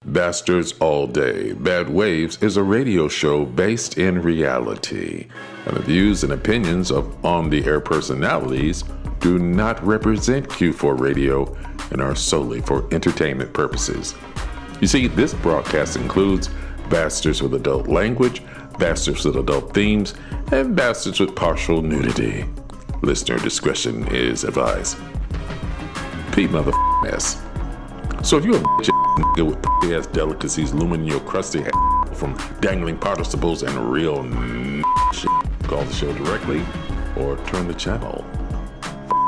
Bastards All Day, Bad Waves is a radio show based in reality, and the views and opinions of on-the-air personalities do not represent Q4 Radio and are solely for entertainment purposes. You see, this broadcast includes bastards with adult language, bastards with adult themes, and bastards with partial nudity. Listener discretion is advised. Pete motherfucking. So if you're a bitch nigga with ass delicacies looming in your crusty ass from dangling participles and real shit, call the show directly or turn the channel.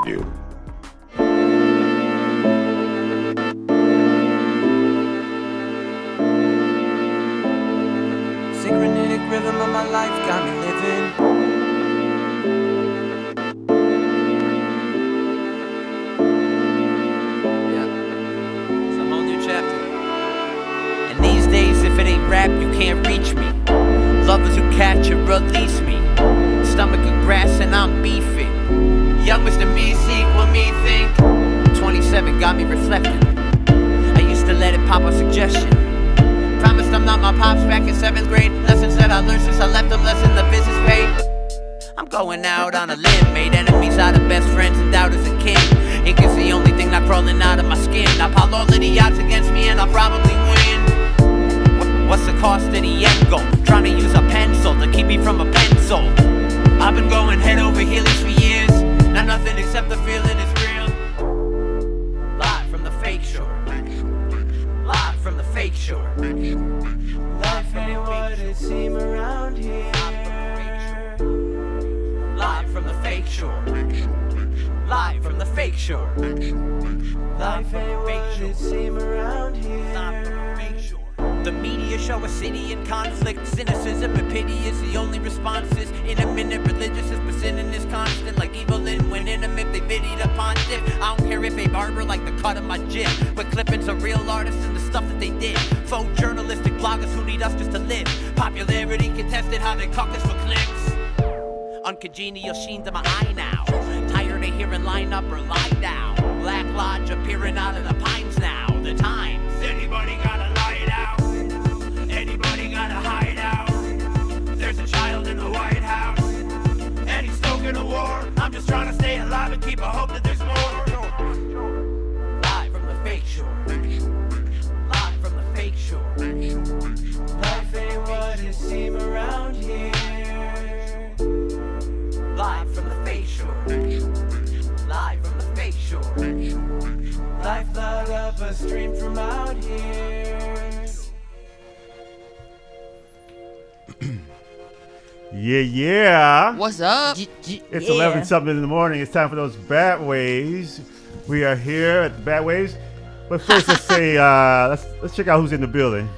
You. Synchronetic rhythm of my life got me living. If it ain't rap, you can't reach me. Lovers who catch and release me. Stomach of grass and I'm beefing. Young Mr. Me seek what me think. 27 got me reflecting. I used to let it pop a suggestion. Promised I'm not my pops back in 7th grade. Lessons that I learned since I left them less than the business paid. I'm going out on a limb. Made enemies out of best friends and doubters a king. Ink is the only thing not crawling out of my skin. I pile all of the odds against me and I'll probably win. What's the cost of the end goal? Trying to use a pencil to keep me from a pencil. I've been going head over heels for years. Not nothing except the feeling is real. Live from the fake shore. Live from the fake shore. Life ain't what it seems around here. Live from the fake shore. Live from the fake shore. Life ain't what it seems around here. The media show a city in conflict. Cynicism and pity is the only responses. In a minute, religious is but sinning is constant. Like evil in when intimate, they pitied upon dip. I don't care if a barber like the cut of my jib. With clippings of real artists and the stuff that they did. Faux journalistic bloggers who need us just to live. Popularity contested how they caucus for clicks. Uncongenial sheen to my eye now. Tired of hearing line up or lie down. Black Lodge appearing out of the pines now. The Times. Anybody got a light out? Anybody got a hideout? There's a child in the White House, and he's stoking a war. I'm just trying to stay alive and keep a hope that there's more. Live from the fake shore. Live from the fake shore. Life ain't what it seems around here. Live from the fake shore. Live from the fake shore. Life log up a stream from out here. Yeah. What's up? It's 11 something in the morning. It's time for those Bat Waves. We are here at the Bat Waves. But first, let's say, let's check out who's in the building.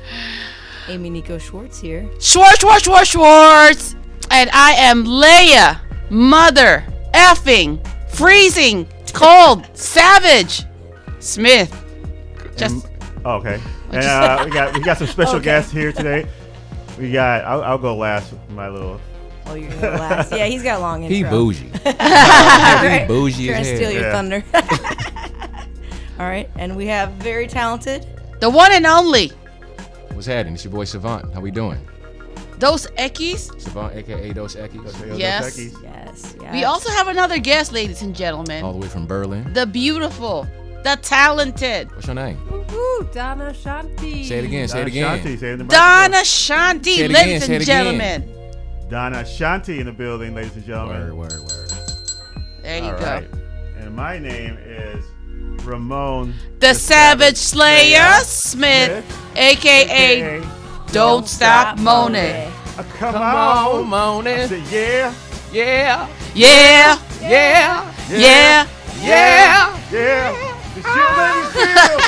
Amy Nico Schwartz here. Schwartz. And I am Leia, mother, effing, freezing, cold, savage, Smith. Okay. And we got some special guests here today. We got. I'll go last with my little. Oh, you're gonna go last. Yeah, he's got a long intro. He bougie. Right. He bougie Trying as to hell. steal your thunder. All right, and we have very talented. The one and only. What's happening? It's your boy Savant. How we doing? Dos Equis. Savant, aka Dos Equis. Yes. Yes. We also have another guest, ladies and gentlemen. All the way from Berlin. The beautiful, the talented. What's your name? Woo, Donna Shanti. Say it again. Say it Donna again. Shanti, say it in the Donna microphone. Shanti, Say it ladies again, and say it again. gentlemen. Donna Shanti in the building, ladies and gentlemen. Word. There you All go. right. And my name is Ramon. The Savage Slayer Smith, aka Don't Stop Moaning. Come on, Moaning. I said, yeah. Yeah. Yeah. The shit let me feel.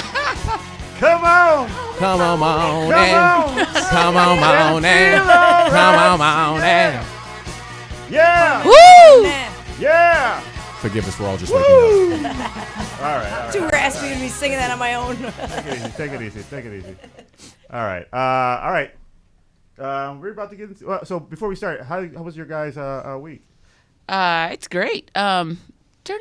Come on. Come on, moaning. Come on. Come on, moaning. Come on, moaning. Yeah. Woo! Yeah. Forgive us for all just waking up. All right. Too raspy to be singing that on my own. Take it easy. All right. We're about to get into. So before we start, how was your guys' week? It's great. Turn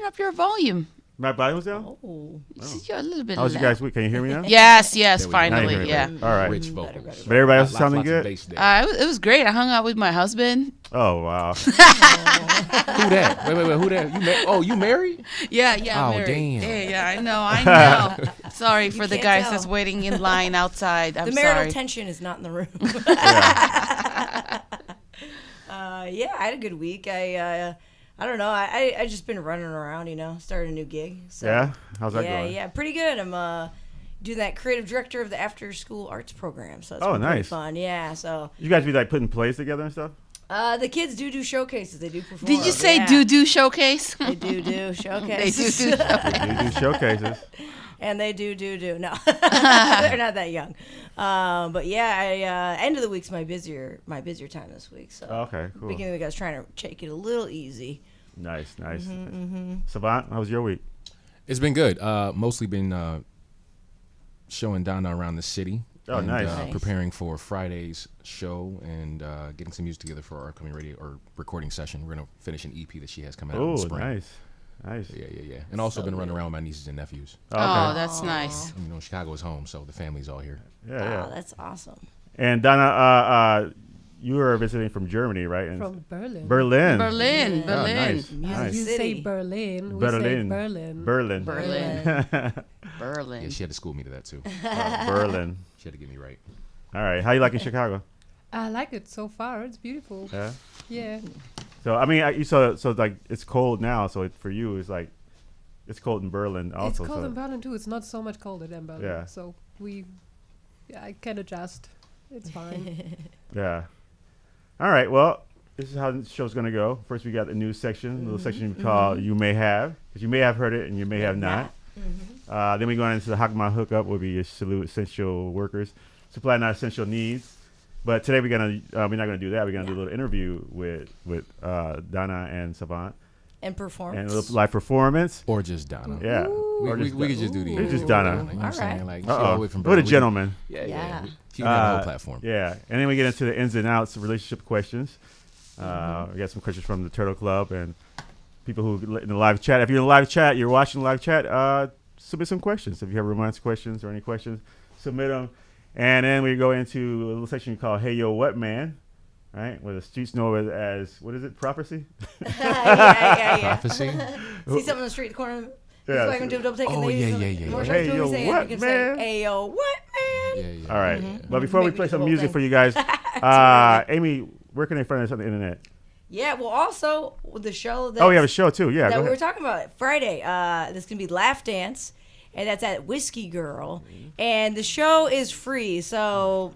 up your volume, My volume was down? Oh. You're a little bit How's you loud. guys week? Can you hear me now? Yes, There we go. Now you finally, hear me. yeah. All right. Rich vocals. better. But everybody else is Lots sounding of good? bass there. It was great. I hung out with my husband. Oh, wow. Who that? Wait. Who that? You married? Yeah, Oh, married. damn. Yeah, I know. Sorry for the can't guys tell. that's waiting in line outside. I'm The marital sorry. tension is not in the room. Yeah, I had a good week. I don't know. I just been running around, started a new gig. So, Yeah? How's that going? Yeah, pretty good. I'm doing that creative director of the after school arts program. So it's Oh, been pretty nice. fun. Yeah, so You guys be like putting plays together and stuff? the kids do showcases. They do perform. Did you say yeah. doo-doo showcase? They do They showcases. do. You do showcases. And they do. No, they're not that young. But yeah, end of the week's my busier time this week. So Okay, cool. beginning of the week, I was trying to take it a little easy. Nice. Mm-hmm. Savant, how was your week? It's been good. Mostly been showing Donna around the city. Oh, and, nice. Nice. Preparing for Friday's show and getting some music together for our upcoming radio or recording session. We're gonna finish an EP that she has coming out in Oh, the spring. nice. Yeah. And also been running around with my nieces and nephews. Okay. Oh, that's nice. Chicago is home, so the family's all here. Wow, that's awesome. And Donna, you were visiting from Germany, right? And From Berlin. Berlin. Berlin. Oh, Berlin. nice. Music Nice. You say City. Berlin. We Berlin. say Berlin. Berlin. Berlin. Yeah, Berlin. she had to school me to that too. Berlin. She had to get me right. All right. How you liking Chicago? I like it so far. It's beautiful. Yeah. Yeah. So I mean, you saw so like it's cold now. So for you, it's like it's cold in Berlin also. It's cold so. in Berlin too. It's not so much colder than Berlin. Yeah. So I can adjust. It's fine. Yeah. All right. Well, this is how the show's gonna go. First, we got the news section, a little section called "You May Have," because you may have heard it and you may have not. Then we go into the Hakma Hookup, will be your salute essential workers, supply not essential needs. But today we're not gonna do that. We're gonna do a little interview with Donna and Savant And performance. and a little live performance. Or just Donna. Yeah. Or We just could just do the It's just interview. Donna. You know what I'm saying? All Like, she Uh all oh. the way from What a Berlin. gentleman. Yeah. She can have the whole platform. Yeah, and then we get into the ins and outs of relationship questions. We got some questions from the Turtle Club and people who in the live chat. If you're in the live chat, you're watching the live chat, submit some questions. If you have romance questions or any questions, submit them. And then we go into a little section called "Hey Yo What Man," right? Where the streets know it as what is it? Prophecy. yeah. Prophecy. See something on the street corner. Yeah. Like double taking Oh, the yeah. More Hey, shots, yo, what we saying? what, You can man? say, hey, yo, what, man? Yeah. All right, Mm-hmm. but before we Maybe play do some the whole music thing. for you guys, Amy, where can they find us on the internet? Yeah, well, also, with the show that Oh, we have a show too. Yeah, that go we were ahead. talking about Friday. This can be Laugh Dance, and that's at Whiskey Girl. And the show is free, so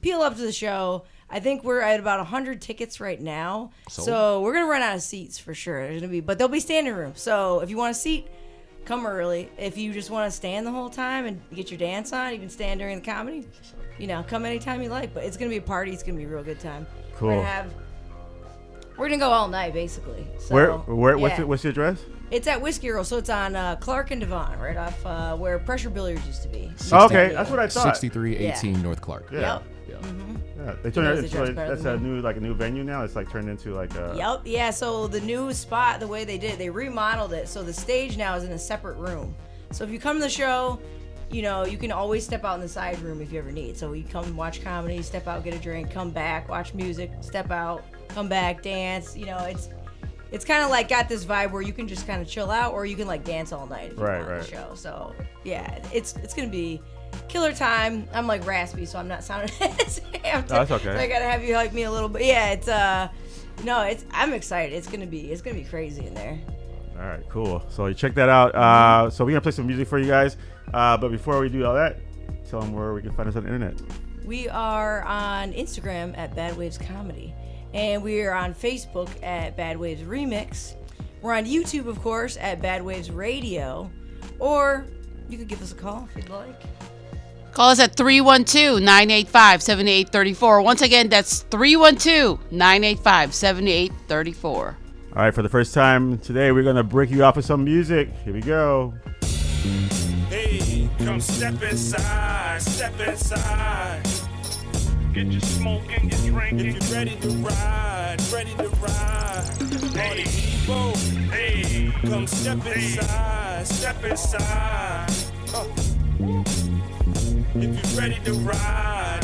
peel up to the show. I think we're at about 100 tickets right now. So we're going to run out of seats for sure. There's gonna be, but there'll be standing room. So if you want a seat, come early. If you just want to stand the whole time and get your dance on, you can stand during the comedy. Come anytime you like. But it's going to be a party. It's going to be a real good time. Cool. We're gonna go all night, basically. So, Where? yeah. What's the address? It's at Whiskey Girl, so it's on Clark and Devon, right off where Pressure Billiards used to be. Oh, okay, that's what I thought. 6318 North Clark. Yeah. Yep. Yeah, they knows turned the it. address better That's than a new venue now. It's like turned into like a. Yep. Yeah. So the new spot, the way they did, they remodeled it. So the stage now is in a separate room. So if you come to the show, you can always step out in the side room if you ever need. So you come watch comedy, step out, get a drink, come back, watch music, step out, come back, dance. It's kind of like got this vibe where you can just kind of chill out, or you can like dance all night if you want the show. So yeah, it's gonna be killer time. I'm like raspy, so I'm not sounding as amped. That's okay. So I gotta have you hype me a little bit. Yeah, I'm excited. It's gonna be crazy in there. All right, cool. So you check that out. So we're gonna play some music for you guys. But before we do all that, tell them where we can find us on the internet. We are on Instagram at Bad Waves Comedy, and we are on Facebook at Bad Waves Remix. We're on YouTube, of course, at Bad Waves Radio, or you could give us a call if you'd like. Call us at 312-985-7834. Once again, that's 312-985-7834. All right, for the first time today, we're gonna break you off with some music. Here we go. Hey, come step inside, step inside. Get your smoke and your drink if you're ready to ride, ready to ride. Hey, people, hey, come step inside. inside, step inside. If you're ready to ride,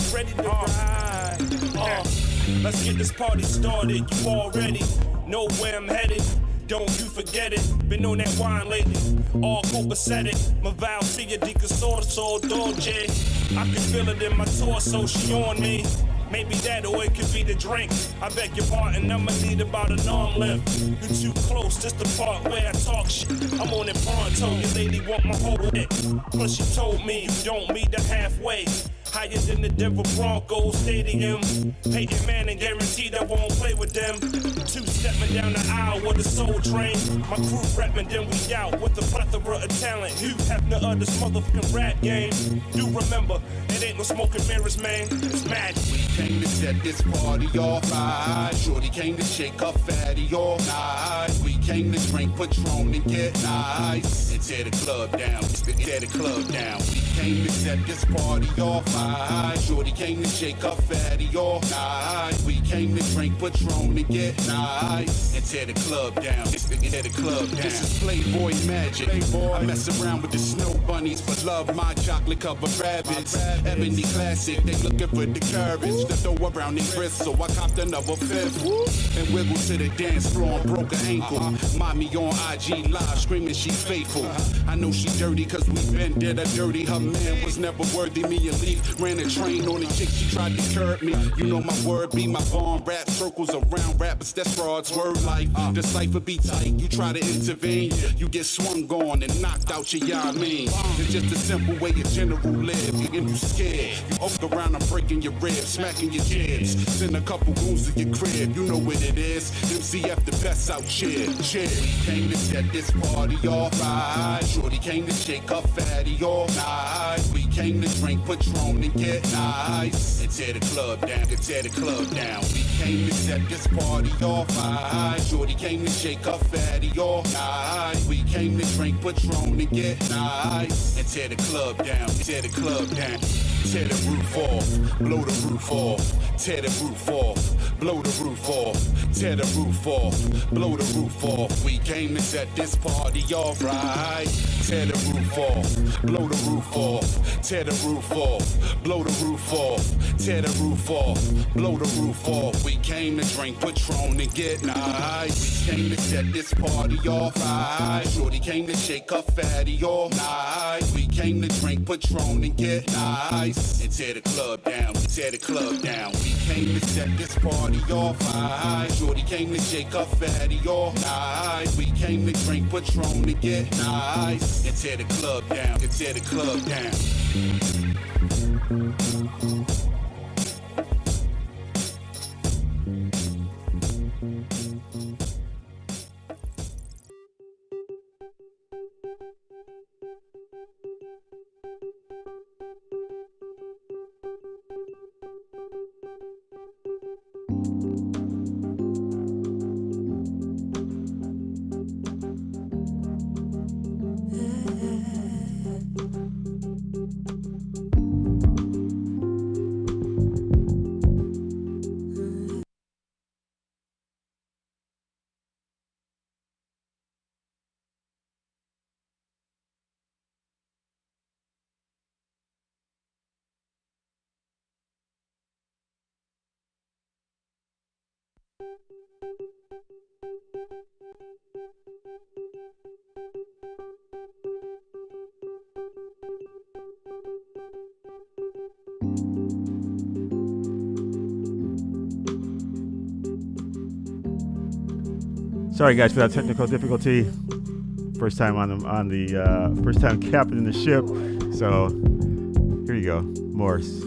let's get this party started. You already know where I'm headed. Don't you forget it, been on that wine lately. All copacetic, my vow to you, so dolce. I can feel it in my torso, she on me. Maybe that or it could be the drink. I beg your pardon, I'ma need about an arm length. You're too close, this the part where I talk shit. I'm on it pronto, your lady want my whole hit. Plus she told me you don't meet her halfway. Higher than the Denver Broncos Stadium. Peyton Manning guaranteed I won't play with them. Two-stepping down the aisle with a soul train. My crew reppin', then we out with a plethora of talent. Hugh Hefner of this motherfucking rap game. Do remember, it ain't no smoking mirrors, man. It's magic. We came to set this party off right. Shorty came to shake her fatty all night. We came to drink Patron and get nice. And tear the club down, tear the club down. We came to set this party off right. Shorty came to shake her fatty all night. We came to drink Patron and get nice. And tear the club down, tear the club down. This is Playboy magic. I mess around with the snow bunnies, but love my chocolate covered rabbits. Ebony classic, they looking for the courage to throw around their wrists, so I copped another fifth. And wiggle to the dance floor and broke her ankle. Mommy on IG live screaming she faithful. I know she dirty cause we been did her dirty. Her man was never worthy, me and Leaf ran a train on a chick, she tried to curb me. You know my word be my bond, rap circles around rappers, that's frauds, word life. The cipher be tight, you try to intervene, you get swung on and knocked out your yeah, I mean. It's just a simple way a general live, and you scared. You off around, I'm breaking your ribs, smacking your jibs. Send a couple wounds to your crib, you know what it is. MCF the best out here, cheer. We came to set this party off right. Shorty came to shake her fatty all night. We came to drink Patron and get nice. And tear the club down, and tear the club down. We came to set this party off right. Shorty came to shake her fatty all night. We came to drink Patron and get nice. And tear the club down, tear the club down. Tear the roof off, blow the roof off. Tear the roof off, blow the roof off. Tear the roof off, blow the roof off. We came to set this party off right. Tear the roof off, blow the roof off. Tear the roof off, blow the roof off. Tear the roof off, blow the roof off. We came to drink Patron and get nice. We came to set this party off right. Shorty came to shake her fatty all night. We came to drink Patron and get nice. And tear the club down, tear the club down. We came to set this party off right. Shorty came to shake her fatty all night. We came to drink Patron and get nice. And tear the club down, and tear the club down. Sorry guys for that technical difficulty. First time on the first time captaining the ship. So here you go, Morse.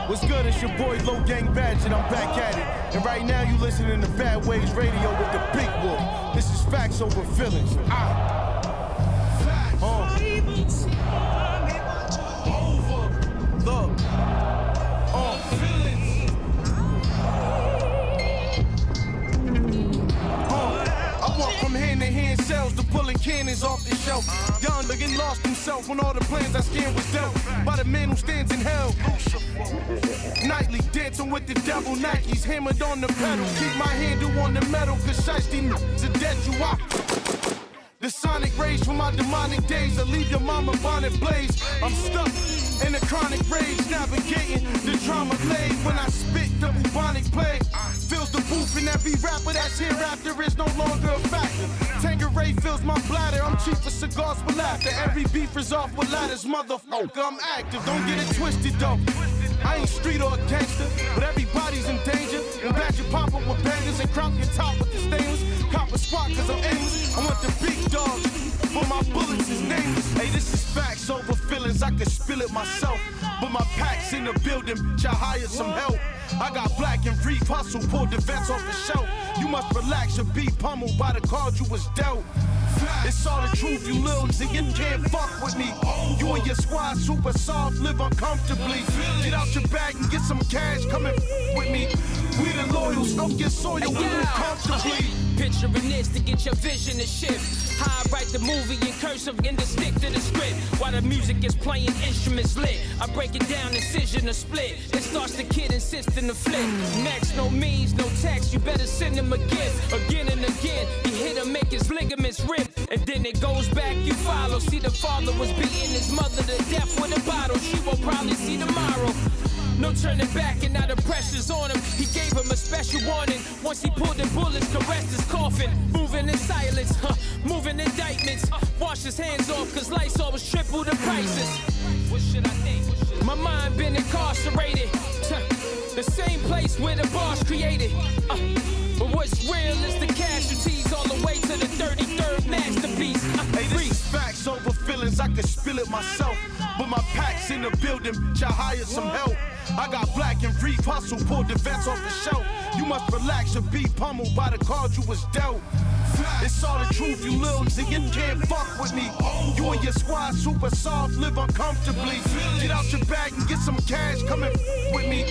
What's good? It's your boy Low Gang Badge and I'm back at it. And right now you listening to Bad Waves Radio with the Big Wolf. This is Facts Over Feelings. Look. I walk from hand-to-hand sales to pulling cannons off the shelf. Young looking lost himself when all the plans I scanned was dealt by the man who stands in hell. Nightly dancing with the devil, Nikes hammered on the pedal. Keep my handle on the metal, cause shiesty niggas are dead you out. The sonic rage from my demonic days, I leave your mama bonnet blaze. I'm stuck in a chronic rage, navigating the trauma laid. When I spit the bubonic plague, fills the booth and every rapper that's hereafter is no longer a factor. Tangeray fills my bladder, I'm cheap for cigars with laughter. Every beef is off with ladders, motherfucker, I'm active. Don't get it twisted though, I ain't street or a gangster, but everybody's in danger. And badge your pop up with bangers and crop your top with the stainless. Cop a squat cause I'm aimless. I want the big dogs, but my bullets is nameless. Hey, this is facts over feelings, I could spill it myself. But my pack's in the building, shall hire some help. I got black and brief hustle, pulled the vets off the shelf. You must relax or be pummeled by the cards you was dealt. It's all the truth, you little nigga, you can't fuck with me. You and your squad super soft, live uncomfortably. Get out your bag and get some cash, come and with me. We the loyals, don't get soiled, we live comfortably. Picturing this to get your vision to shift. How I write the movie in cursive and to stick to the script. While the music is playing, instruments lit. I break it down, incision to split. It starts the kid insisting to flip. Next, no means, no text. You better send him a gift again and again. You hit him, make his ligaments rip. And then it goes back, you follow. See, the father was beating his mother to death with a bottle. She will probably see tomorrow. No turning back and now the pressure's on him. He gave him a special warning. Once he pulled the bullets, caressed his coffin. Moving in silence, moving indictments. Wash his hands off cause Lysol was triple the prices. What should I think? My mind been incarcerated. The same place where the boss created. But what's real is the casualties all the way to the 33rd masterpiece. Hey, this is facts over feelings, I could spill it myself. But my pack's in the building, shall hire some help. I got black and reef hustle, pulled the vets off the shelf. You must relax or be pummeled by the cards you was dealt. It's all the truth, you little nigga can't fuck with me. You and your squad super soft, live uncomfortably. Get out your bag and get some cash, come and with me.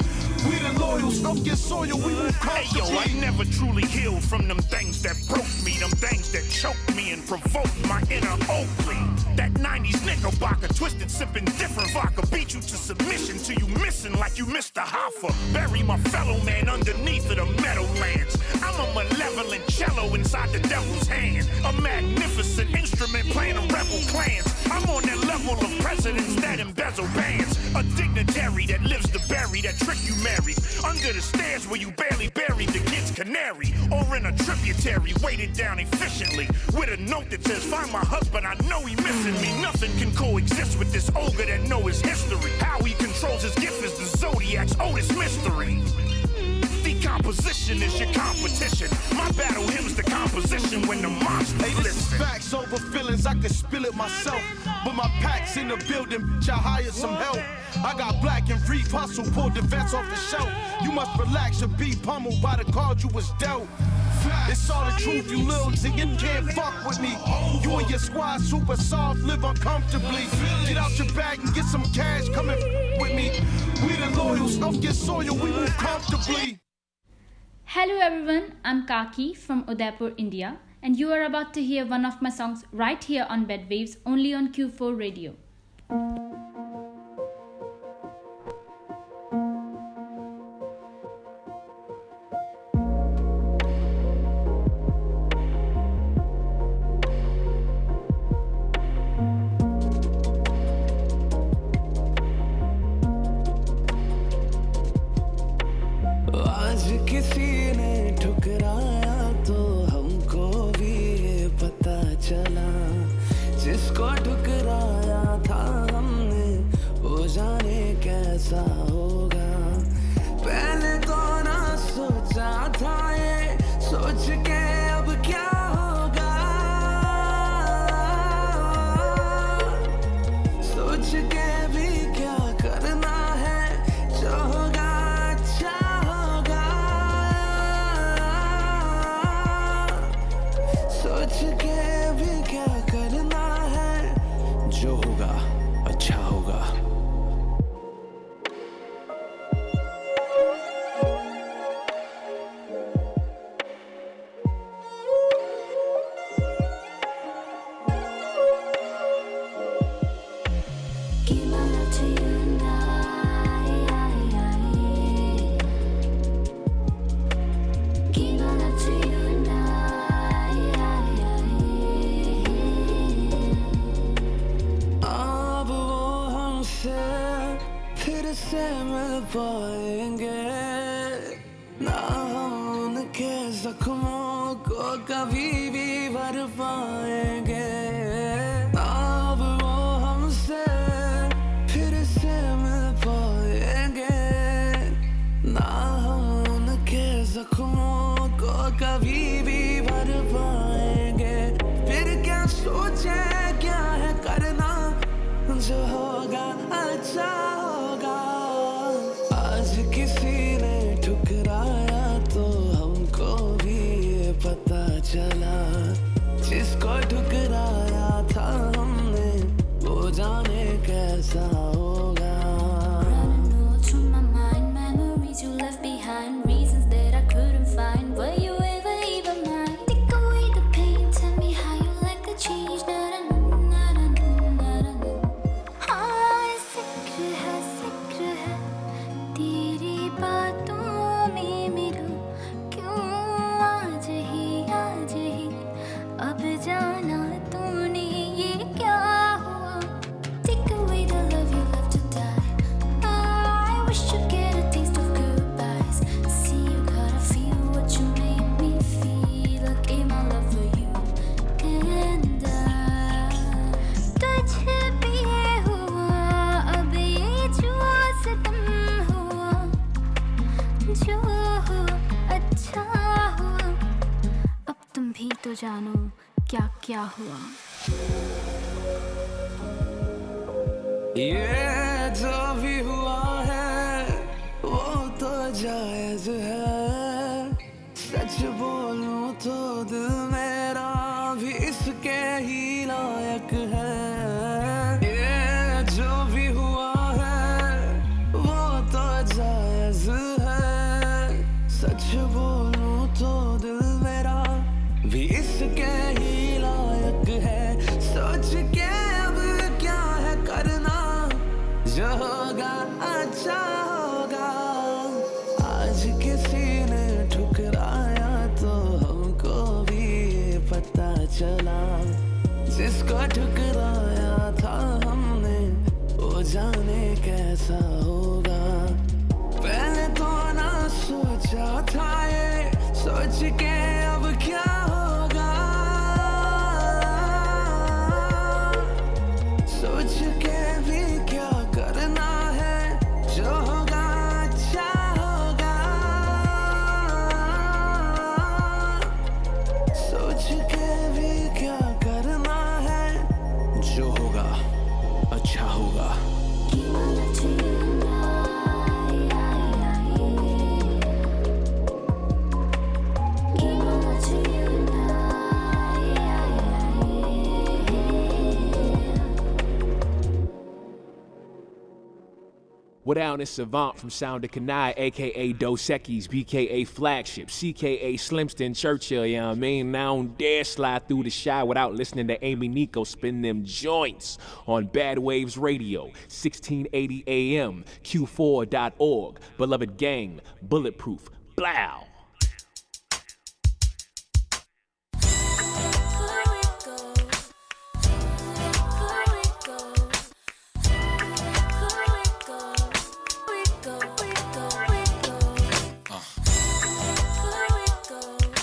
We the loyals, don't get soil, we move comfortably. Hey yo, I never truly healed from them things that broke me, them things that choked me and provoked my inner Oakley. That 90s knickerbocker, twisted, sipping different vodka, beat you to submission till you missing like you missed a Hoffa. Bury my fellow man underneath of the meadowlands. I'm a malevolent cello inside the devil's hand, a magnificent instrument playing a rebel clans. I'm on that level of presidents that embezzle bands, a dignitary that lives to bury that trick you married, under the stairs where you barely buried the kid's canary, or in a tributary weighted down efficiently with a note that says find my husband, I know he missing me. Nothing can coexist with this ogre that know his history. How he controls his gift is the Zodiac's oldest mystery. Decomposition is your competition. My battle hymns the composition when the monsters hey, this listen. is facts over feelings, I could spill it myself. But my pack's in the building, bitch, I hired some help. I got black and reef hustle, pulled the vets off the shelf. You must relax or be pummeled by the cards you was dealt. It's all the truth, you little nigga can't fuck with me. You and your squad super soft, live uncomfortably. Get out your bag and get some cash, come and with me. We the loyals, don't get soil, we move comfortably. Hello everyone, I'm Kaki from Udaipur, India, and you are about to hear one of my songs right here on B.A.D Waves, only on Q4 Radio. तो जानो क्या क्या हुआ। ये जो भी हुआ है जायज है सच बोलूं तो दिल मेरा भी इसके ही लायक है ये जो भी हुआ है वो तो जायज है सच बोलूं तो दिल मेरा भी इसके ही लायक है सोच के अब क्या है करना जो होगा अच्छा होगा आज किसी ने ठुकराया तो हमको भी ये पता चला जिसको ठुकराया था हमने वो जाने कैसा होगा पहले तो ना सोचा था ये सोच के अब क्या होगा सोच के भी क्या करना है जो होगा अच्छा होगा सोच के भी क्या करना है जो होगा अच्छा होगा What down is Savant from Sound of Kanai, aka Dos Equis, BKA Flagship, CKA Slimston Churchill, you know what I mean? Now I don't dare slide through the shy without listening to Amy Nico spin them joints on Bad Waves Radio, 1680 AM, Q4.org. Beloved gang, bulletproof, blow.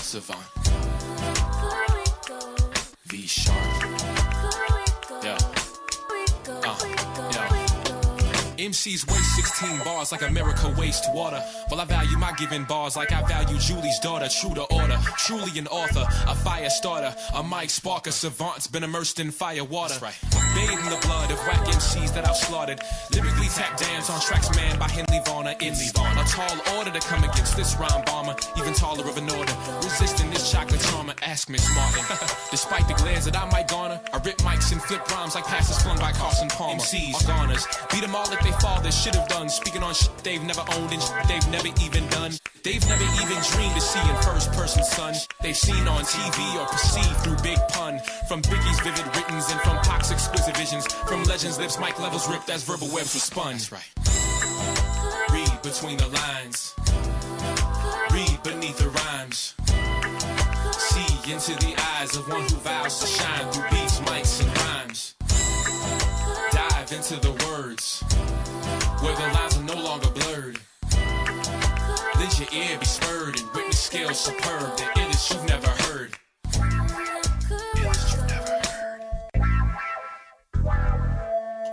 Savant. V sharp. Yeah. MCs waste 16 bars like America waste water. Well, I value my giving bars like I value Julie's daughter. True to order, truly an author, a fire starter, a mic sparker. Savant's been immersed in fire water. That's right. Bathed in the blood of whack MCs that I've slaughtered. Lyrically tap dance on tracks manned by Henley Varner. It's a tall order to come against this rhyme bomber. Even taller of an order. Resisting this chocolate trauma. Ask Miss Martin. Despite the glares that I might garner, I rip mics and flip rhymes like passes flung by Carson Palmer. MCs are goners. Beat them all like they fathers should have done. Speaking on shit they've never owned and shit they've never even done. They've never even dreamed to see in first person, son. They've seen on TV or perceived through big pun. From Biggie's vivid writtens and from Pac's exquisite visions. From legends' lips, mic levels ripped as verbal webs were spun. That's right. Read between the lines. Read beneath the rhymes. See into the eyes of one who vows to shine through beats, mics, and rhymes. Dive into the words where the lines are no longer blurred. Let your ear be spurred and witness skills superb. The illest you've never heard.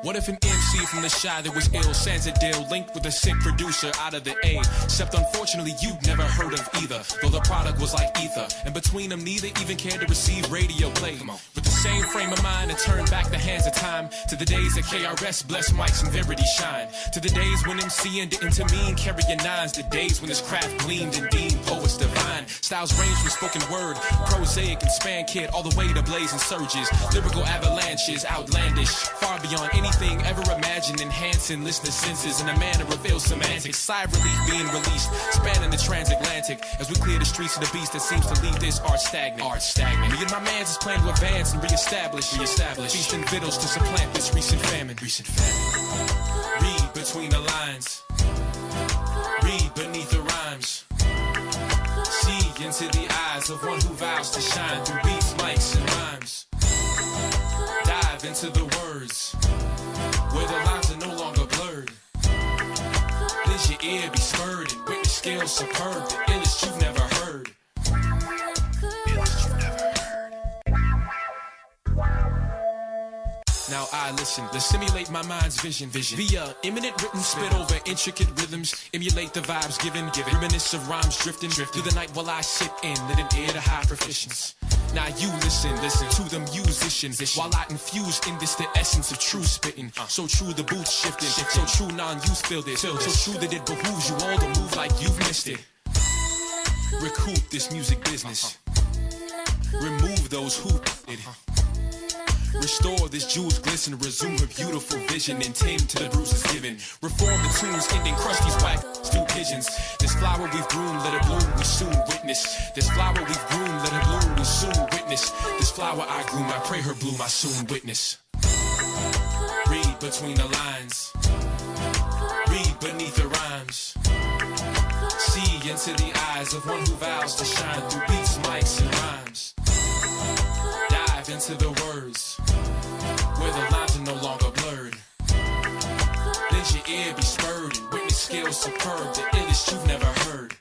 What if an MC from the shy that was ill sans a deal linked with a sick producer out of the A? Except unfortunately you'd never heard of either, though the product was like ether. And between them neither even cared to receive radio play. With the same frame of mind to turn back the hands of time to the days that KRS blessed mics and Verity shine. To the days when MCing didn't demean carrying nines. The days when this craft gleamed and deemed poets divine. Styles ranged from spoken word, prosaic and span kid, all the way to blazing surges. Lyrical avalanches, outlandish, far beyond anything ever imagined, enhancing listener senses in a manner of ill semantics. Sigh relief being released, spanning the transatlantic as we clear the streets of the beast that seems to leave this art stagnant. Me and my mans is planning to advance and reestablish. Feasting victuals to supplant this recent famine. Read between the lines. Read beneath the rhymes. See into the eyes of one who vows to shine through beats, mics, and rhymes. Dive into the words where the lines are no longer blurred. Let your ear be spurred and witness skills superb. The illest you've never heard. Now I listen, to simulate my mind's vision. Via imminent written spit over intricate rhythms. Emulate the vibes given. Reminisce of rhymes drifting through the night while I sit in. Let an ear to high proficients. Now you listen to the musicians while I infuse in this the essence of true spitting. So true the boots shifting, so true non-youth feel this. So true that it behooves you all to move like you've missed it. Recoup this music business. Remove those who it. Restore this jewel's glisten, resume her beautiful vision, and tend to the bruises given. Reform the tunes, ending, crush these whack stew pigeons. This flower we've groomed, let it bloom, we soon witness. This flower we've groomed, let it bloom, we soon witness. This flower I groom, I pray her bloom, I soon witness. Read between the lines, read beneath the rhymes. See into the eyes of one who vows to shine through beats, mics, and rhymes. Dive into the words where the lines are no longer blurred. Let your ear be spurred and witness skills superb, the illest you've never heard.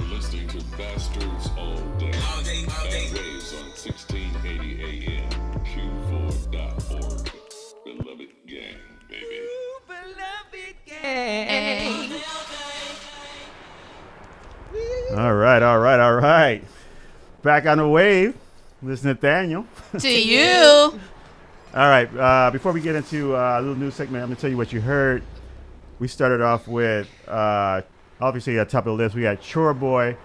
Listening to Bastards All Day. Bad Waves on 1680 AM. Q4.org. Beloved gang, baby. All right. Back on the wave. This is Nathaniel. To you. All right. Before we get into a little news segment, I'm going to tell you what you heard. We started off with, obviously at the top of the list, we had Chore Boy,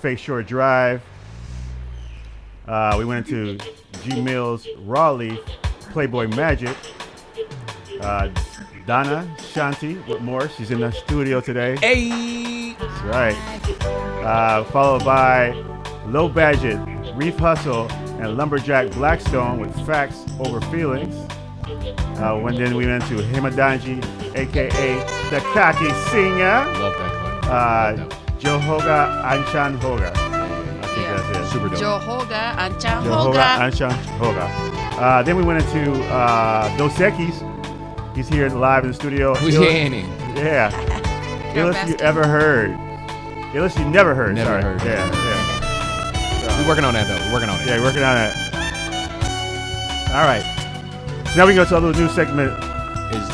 Face Shore Drive. We went into G Mills, Raleigh, Playboy Magic. Donna Shanti with more. She's in the studio today. Hey! That's right. Followed by Low Budget, Reef Hustle, and Lumberjack Blackstone with Facts Over Feelings. Then we went to Himadanji, a.k.a. the Cocky Singer. Love that one. Johoga Anchan Hoga. I think that's it. Super dope. Johoga Anchan Johoga Hoga. Anchan Hoga. Then we went into Dos Equis. He's here live in the studio. Who's Yanni? Yeah. Illest you ever heard. Illest you never heard. Never sorry. heard. Yeah. So, We're working on that, though. We're working on it. Yeah, working on it. All right. So now we go to a little new segment.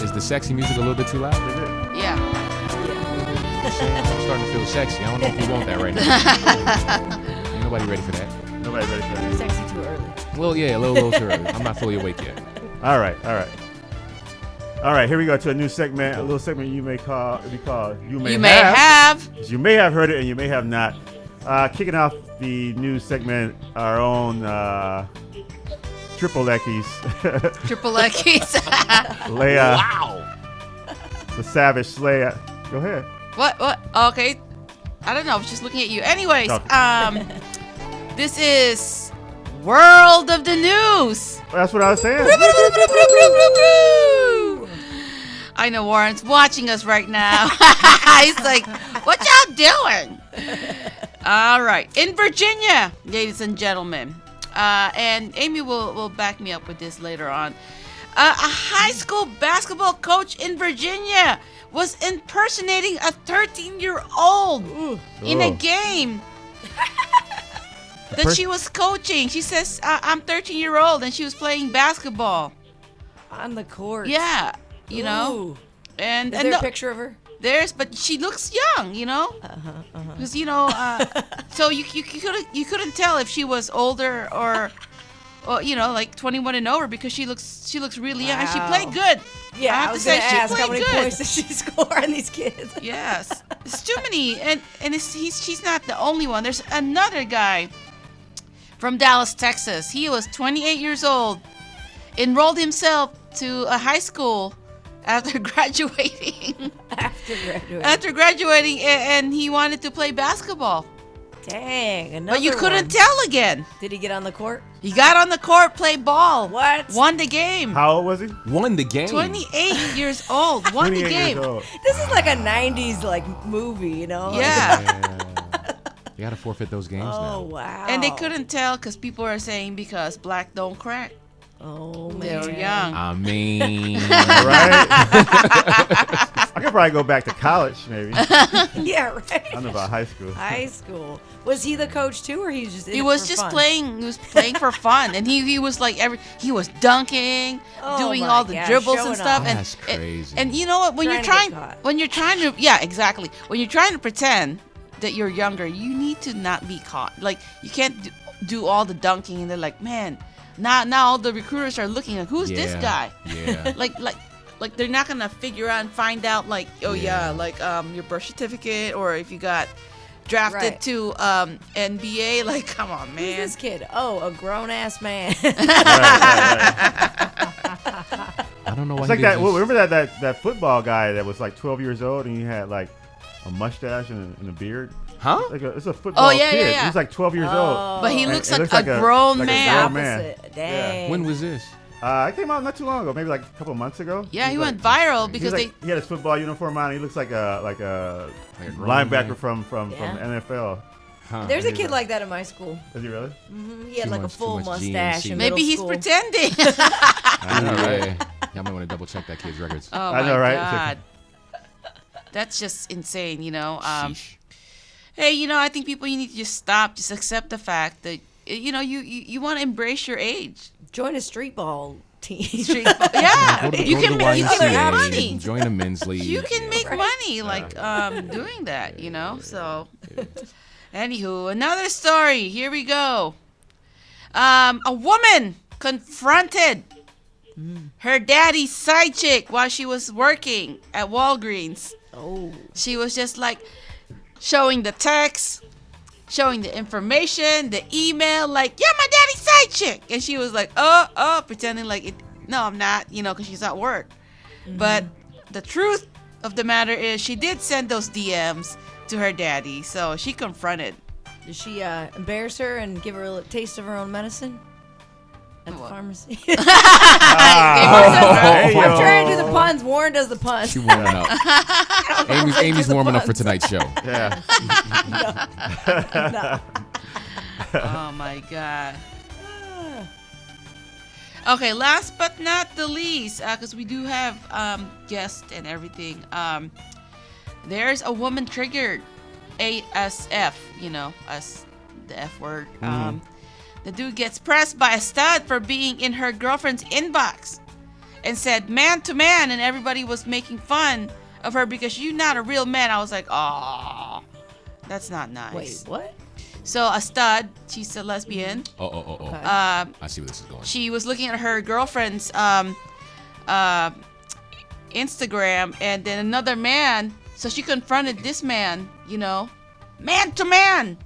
Is the sexy music a little bit too loud? Is it? Yeah. I'm starting to feel sexy. I don't know if you want that right now. Ain't nobody ready for that. Nobody ready for that. Sexy too early. Well, yeah, a little too early. I'm not fully awake yet. All right, here we go to a new segment, a little segment you may call, You May Have. You may have heard it and you may have not. Kicking off the new segment, our own Triple Eckies. Triple Eckies. Leia. Wow. The Savage Slayer. Go ahead. What? Okay. I don't know. I was just looking at you. Anyways, this is World of the News. That's what I was saying. I know Warren's watching us right now. He's like, what y'all doing? All right. In Virginia, ladies and gentlemen, and Amy will back me up with this later on. A high school basketball coach in Virginia was impersonating a 13-year-old in a game that she was coaching. She says, I'm 13-year-old, and she was playing basketball. On the court. Yeah, you know. And Is there a picture of her? But she looks young, you know. Because so you couldn't tell if she was older or like 21 and over because she looks really young and she played good. Yeah, I have to say she ask played how many good. points did she score on these kids? Yes, it's too many, and she's not the only one. There's another guy from Dallas, Texas. He was 28 years old, enrolled himself to a high school after graduating. After graduating, and he wanted to play basketball. Dang, but you couldn't tell again. Did he get on the court? He got on the court, played ball. What? Won the game. How old was he? Won the game. 28 years old. Won the game. This is like a 90s movie, you know? Yeah. You got to forfeit those games now. Oh, wow. And they couldn't tell because people are saying because black don't crack. Oh, man. They were young. I mean, right? I could probably go back to college, maybe. Yeah, right. I don't know about high school. High school. Was he the coach too, or he was just? He was just playing. He was playing for fun, and he was like he was dunking, doing all the dribbles and stuff. And that's crazy. And you know what? When you're trying to yeah, exactly. When you're trying to pretend that you're younger, you need to not be caught. Like you can't do all the dunking, and they're like, man. Now all the recruiters are looking like, who's this guy? Yeah. like they're not gonna figure out and find out like, your birth certificate or if you got drafted to NBA. Like, come on, man. Who's this kid? Oh, a grown ass man. I don't know why. It's like that. Remember that football guy that was like 12 years old and he had like a mustache and a beard. Huh? It's a football kid. Yeah. He's like 12 years old. But he looks like a grown man. Opposite. Dang. Yeah. When was this? It came out not too long ago, maybe like a couple of months ago. Yeah, he went viral because he had his football uniform on. He looks like a linebacker from NFL. Huh. There's a kid like that in my school. Is he really? Mm-hmm. He had like a full mustache. In Maybe he's school. pretending. I know, right? Y'all might want to double check that kid's records. Oh I know, right? God. That's just insane, you know. Hey, you know, I think people, you need to just stop, just accept the fact that, you know, you want to embrace your age. Join a street ball team. Yeah, you can make money. Join a men's league. You can make money, like doing that, you know. So, anywho, another story. Here we go. A woman confronted her daddy's side chick while she was working at Walgreens. Oh, she was just like showing the text, showing the information, the email, like, yeah, my daddy's side chick. And she was like, pretending like, no, I'm not, you know, because she's at work. Mm-hmm. But the truth of the matter is she did send those DMs to her daddy. So she confronted. Did she embarrass her and give her a taste of her own medicine? At the pharmacy. I'm trying to do the puns. Warren does the puns. She's warming up. Amy's warming up for tonight's show. Yeah. No. Oh my God. Okay, last but not the least, because we do have guests and everything. There's a woman triggered, ASF, you know, as the F word. The dude gets pressed by a stud for being in her girlfriend's inbox and said man to man, and everybody was making fun of her because you're not a real man. I was like, oh, that's not nice. Wait, what? So a stud, she's a lesbian. Oh. Okay. I see where this is going. She was looking at her girlfriend's Instagram, and then another man, so she confronted this man, you know, man to man.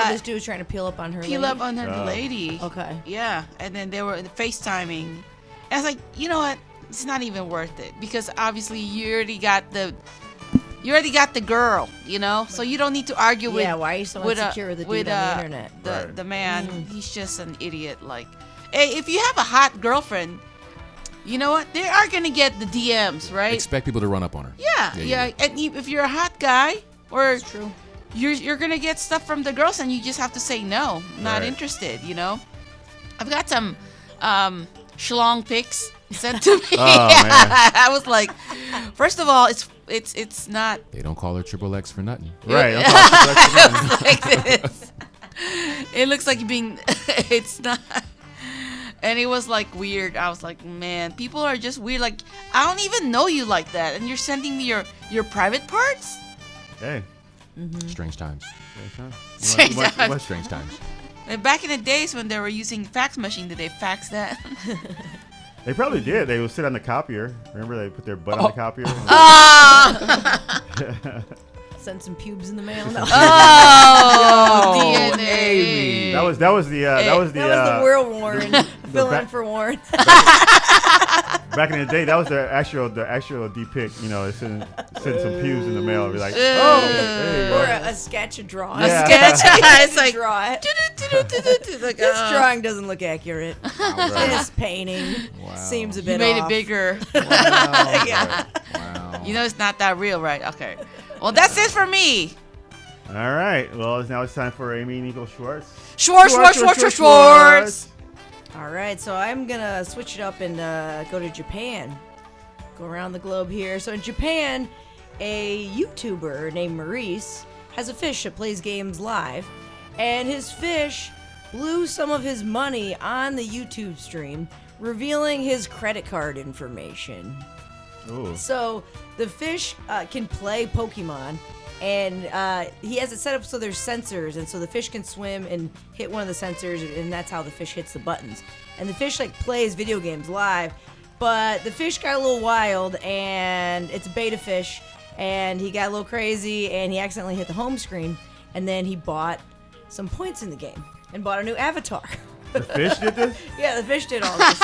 This dude was trying to peel up on her lady. Okay. Yeah, and then they were FaceTiming. And I was like, you know what? It's not even worth it because obviously you already got the girl, you know, so you don't need to argue with. Yeah, why are you so insecure with the dude on the internet? The man, he's just an idiot. Like, hey, if you have a hot girlfriend, you know what? They are gonna get the DMs, right? Expect people to run up on her. Yeah. And if you're a hot guy, or It's true. you're gonna get stuff from the girls, and you just have to say no, not Right. interested. You know. I've got some schlong pics sent to me. Oh, man. I was like, first of all, it's not. They don't call her Triple X for nothing. Right. It looks like this. It looks like you're being. It's not. And it was like weird. I was like, man, people are just weird. Like, I don't even know you like that, and you're sending me your private parts. Hey. Strange times. Strange times. What Strange times. And back in the days when they were using fax machine, did they fax that? They probably did. They would sit on the copier. Remember, they put their butt on the copier. Send some pubes in the mail. No. Oh, DNA. That was the Will Warren. Fill in for Warren. Back in the day, that was the actual depict. You know, it send some pews in the mail and be like, Or there you go. a sketch of drawing. Yeah. A sketch. It's like draw it. like, This drawing doesn't look accurate. Right. This painting seems a bit you made off. it bigger. Yeah. Wow. You know it's not that real, right? Okay. Well, that's it for me. All right. Well, now it's time for Amy Nico Schwartz. Schwartz. All right, so I'm gonna switch it up and go to Japan. Go around the globe here. So in Japan, a YouTuber named Maurice has a fish that plays games live, and his fish blew some of his money on the YouTube stream, revealing his credit card information. Ooh. So the fish can play Pokemon, and he has it set up so there's sensors, and so the fish can swim and hit one of the sensors, and that's how the fish hits the buttons. And the fish like plays video games live, but the fish got a little wild, and it's a beta fish, and he got a little crazy, and he accidentally hit the home screen, and then he bought some points in the game and bought a new avatar. The fish did this? Yeah, the fish did all this.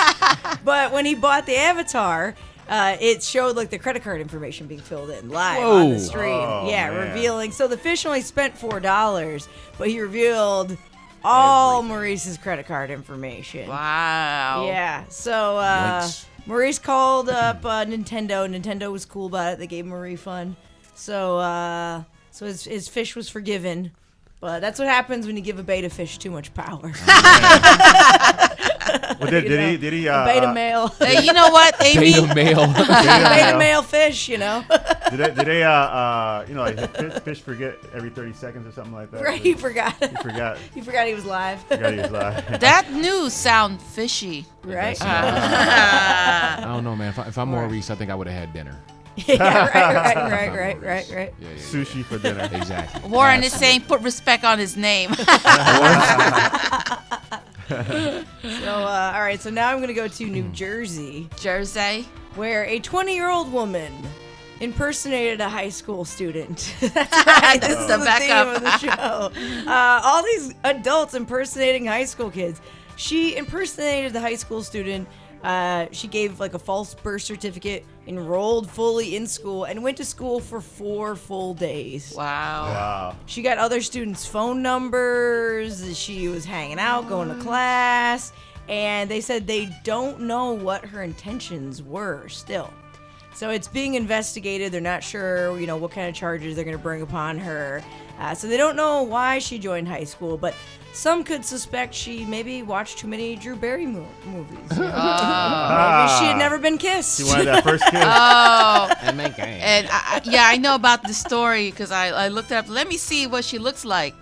But when he bought the avatar, it showed like the credit card information being filled in live on the stream. Oh, yeah, man. revealing. So the fish only spent $4, but he revealed all Maurice's credit card information. Wow. Yeah. So Yikes. Maurice called up Nintendo. Nintendo was cool about it. They gave him a refund. So his fish was forgiven. But that's what happens when you give a beta fish too much power. Well, did he a beta male. Hey, you know what, Amy? Beta male. Beta male fish, you know. Did they like fish forget every 30 seconds or something like that? Right, he forgot. He forgot. He forgot he was live. Forgot he was live. That news sound fishy. Right? I don't know, man. If I'm Maurice, I think I would have had dinner. Yeah, right. Yeah. Sushi for dinner. Exactly. Warren is saying put respect on his name. So, all right. So now I'm going to go to New Jersey. Jersey. Where a 20-year-old woman impersonated a high school student. That's right. This is the theme of the show. All these adults impersonating high school kids. She impersonated the high school student. She gave like a false birth certificate, enrolled fully in school, and went to school for 4 full days. Wow. She got other students' phone numbers. She was hanging out, going to class, and they said they don't know what her intentions were still. So it's being investigated. They're not sure, what kind of charges they're going to bring upon her. So they don't know why she joined high school, but some could suspect she maybe watched too many Drew Barry movies. Maybe she had never been kissed. She wanted that first kiss. Oh. And I know about the story because I looked it up. Let me see what she looks like.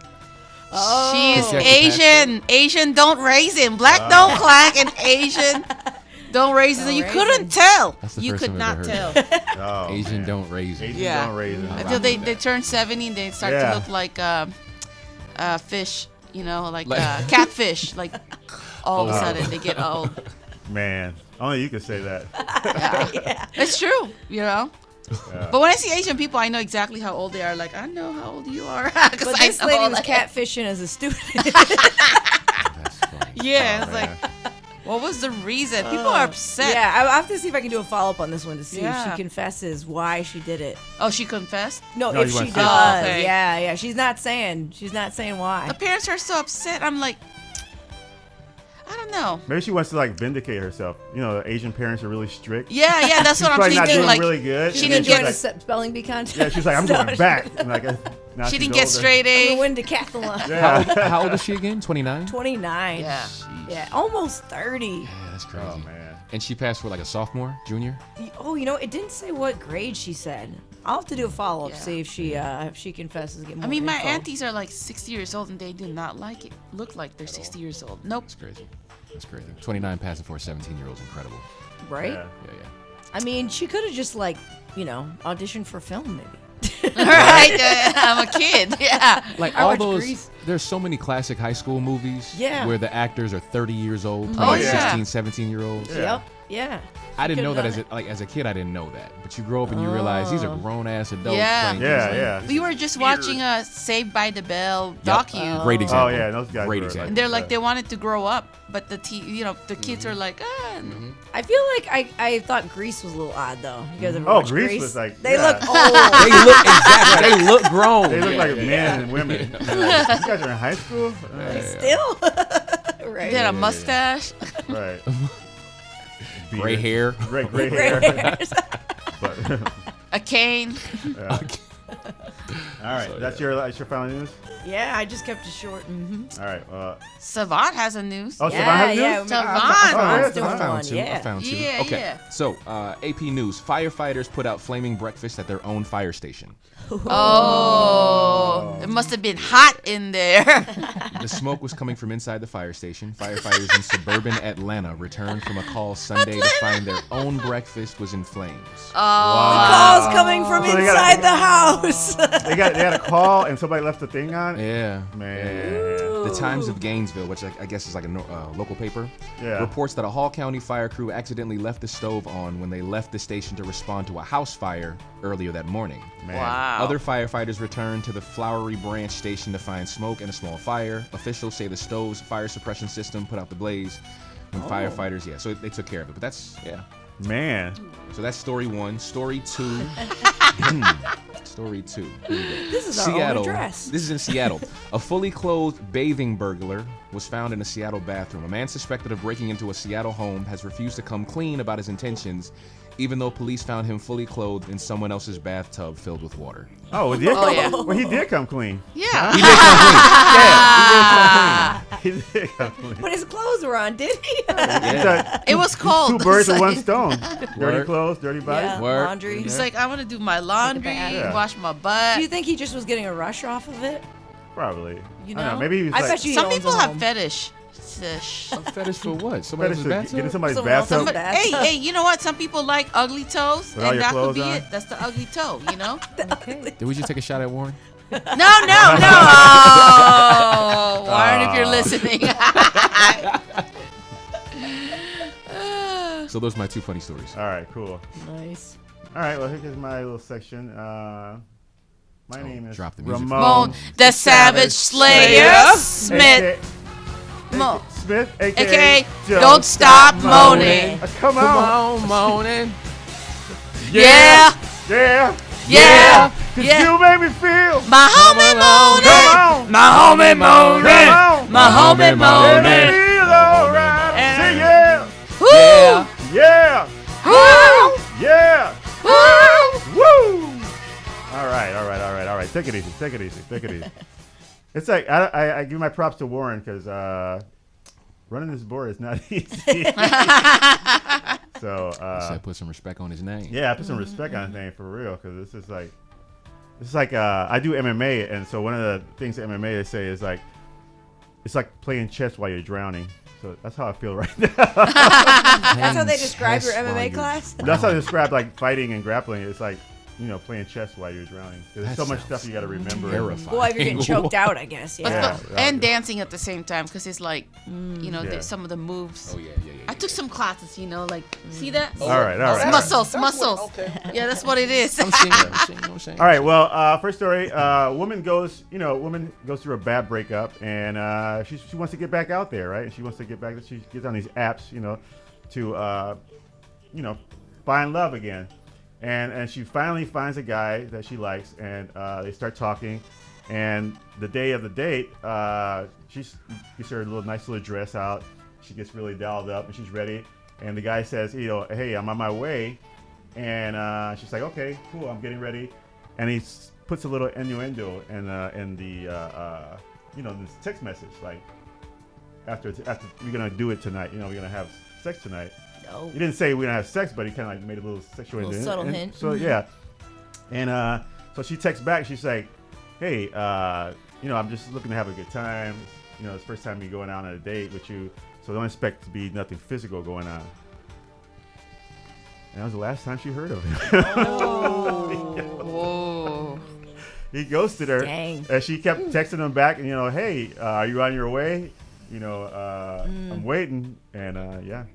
Oh. She's Asian. Asian don't raisin. Black don't clack, and Asian don't raisin. Don't You raisin. couldn't tell. That's the You first could time I've not ever tell. heard Oh, Asian man. don't raise it. Asian Yeah. don't raisin. Until they turn 70 and they start Yeah. to look like fish, like catfish. Like all of a sudden they get old. Man, only you can say that. Yeah. It's true, Yeah. But when I see Asian people, I know exactly how old they are. Like, I know how old you are. 'Cause But I this know, lady was like- catfishing as a student. That's funny. Yeah, Oh, it's like, man. what was the reason? People are upset. Yeah, I'll have to see if I can do a follow-up on this one to see if Yeah. she confesses why she did it. Oh, she confessed? No, No, if you she went does. fishing. Oh, okay. Yeah. She's not saying why. The parents are so upset. I'm like, I don't know. Maybe she wants to like vindicate herself. You know, Asian parents are really strict. Yeah, that's She's what I'm probably thinking. not doing Like, really good. She and didn't then get she's a spelling bee contest. Yeah, she's like, I'm going back. And like, now she she's didn't get older. straight I'm A. gonna win decathlon. Yeah. How old is she again? 29? 29. Yeah. Yeah, almost 30. Yeah, that's crazy. Oh man. And she passed for like a sophomore, junior. Oh, you know, it didn't say what grade she said. I'll have to do a follow up, Yeah. see if she confesses. Get more I mean, my info. aunties are like 60 years old and they do not like it. Look like they're 60 years old. Nope. That's crazy. That's crazy. 29 passing for a 17-year-old is incredible. Right? Yeah. Yeah. I mean, she could have just auditioned for film maybe. All right, I'm a kid. Yeah. Like I all watched those, Grease. there's so many classic high school movies Yeah. where the actors are 30 years old, playing Oh, yeah. 16, 17-year-olds. Yeah. Yep. Yeah. I didn't know that could've as a kid. I didn't know that, but you grow up and you realize these are grown ass adults. Yeah. playing Yeah, things yeah. like- We were just watching a Saved by the Bell Yep. docu. Great example. Oh yeah, those guys. Great were, example. And they're like, they wanted to grow up, but the kids are like, I feel like I thought Grease was a little odd though. You guys ever Oh, watched Grease was like, they yeah. look old. They look exactly. They look grown. They look Yeah, like yeah, men and women. They're like, you guys are in high school. Still. Right. they had a mustache. Right. Gray hair. Gray Gray hair. hairs. But, A cane. yeah. All right, that's your final news. Yeah, I just kept it short. All right. Savant has a news. Oh, Savant has news? Yeah, Savant. doing I found one. two. Yeah. I found two. Yeah, okay. yeah. So, AP News: firefighters put out flaming breakfast at their own fire station. Oh, it must have been hot in there. The smoke was coming from inside the fire station. Firefighters in suburban Atlanta returned from a call Sunday to find their own breakfast was in flames. The call's coming from So they inside gotta- the house. They had a call and somebody left the thing on. Yeah. Man. The Times of Gainesville, which I guess is like a local paper, Yeah. reports that a Hall County fire crew accidentally left the stove on when they left the station to respond to a house fire earlier that morning. Man. Wow. Other firefighters returned to the Flowery Branch station to find smoke and a small fire. Officials say the stove's fire suppression system put out the blaze when firefighters, so they took care of it. But that's, Man. So that's story one. Story two. Story two. Here we go. This is our own address. This is in Seattle. A fully clothed bathing burglar was found in a Seattle bathroom. A man suspected of breaking into a Seattle home has refused to come clean about his intentions, even though police found him fully clothed in someone else's bathtub filled with water. Oh, he did. Oh, yeah. Well, he did come clean. Yeah. He did come clean. He did come clean. But his clothes were on, did he? Yeah. It was cold. Two birds with It's one like- stone. Dirty Word. clothes, dirty body. Yeah, Work. laundry. He's like, I want to do my laundry, Yeah. wash my butt. Do you think he just was getting a rush off of it? Probably. You I don't know? Maybe he was I like, bet you he Some owns people a have home. fetish. A fetish for what? Somebody fetish else's to bathtub? get in somebody's Someone else's bathtub. bathtub. Hey, you know what? Some people like ugly toes, With all and your that could clothes be on? it. That's the ugly toe, you know? Did we just take a shot at Warren? No. Warren, if you're listening. So those are my two funny stories. All right, cool. Nice. All right, well, here's my little section. My name is drop the music. Moan, the Savage Slayer Smith. Mo- Smith, AKA Don't Stop Moaning. Come on. Moaning. Yeah. Yeah. Yeah. Cause Yeah. you made me feel. My homie moaning. Come on. My homie moaning. Come on. My homie It moaning. feels alright. Say yeah. Woo. Yeah. Woo. Yeah. Woo. Woo. All right. Take it easy. It's like I give my props to Warren because running this board is not easy. So I put some respect on his name. yeah, I put some respect on his name for real because this is like I do MMA, and so one of the things that MMA they say is like it's like playing chess while you're drowning. So that's how I feel right now. That's how they describe your MMA class? That's how they describe like fighting and grappling. It's like, you know, playing chess while you're drowning. There's That so much sounds stuff you got to remember. terrifying. Boy, if you're getting choked out, I guess. But- Yeah. and dancing at the same time because it's like, you know, Yeah. some of the moves. Oh, yeah. I took some classes, you know, like, see that? All right. Muscles. Yeah, that's what it is. I'm seeing. All right. Well, first story. Woman goes through a bad breakup, and she wants to get back out there, right? And she wants to get back. She gets on these apps, to find love again, and she finally finds a guy that she likes, and they start talking. And the day of the date, she gets her nice little dress out, she gets really dialed up and she's ready. And the guy says, hey, I'm on my way. And she's like, okay, cool, I'm getting ready. And he puts a little innuendo in the this text message, like after we're gonna do it tonight. We're gonna have sex tonight. No. He didn't say we're gonna have sex, but he kind of like made a little sexual subtle hint. So yeah, and so she texts back. She's like, hey, I'm just looking to have a good time. It's the first time me going out on a date with you, so don't expect to be nothing physical going on. And that was the last time she heard of him. Oh. He ghosted her. Dang. And she kept texting him back, and hey, are you on your way? I'm waiting. And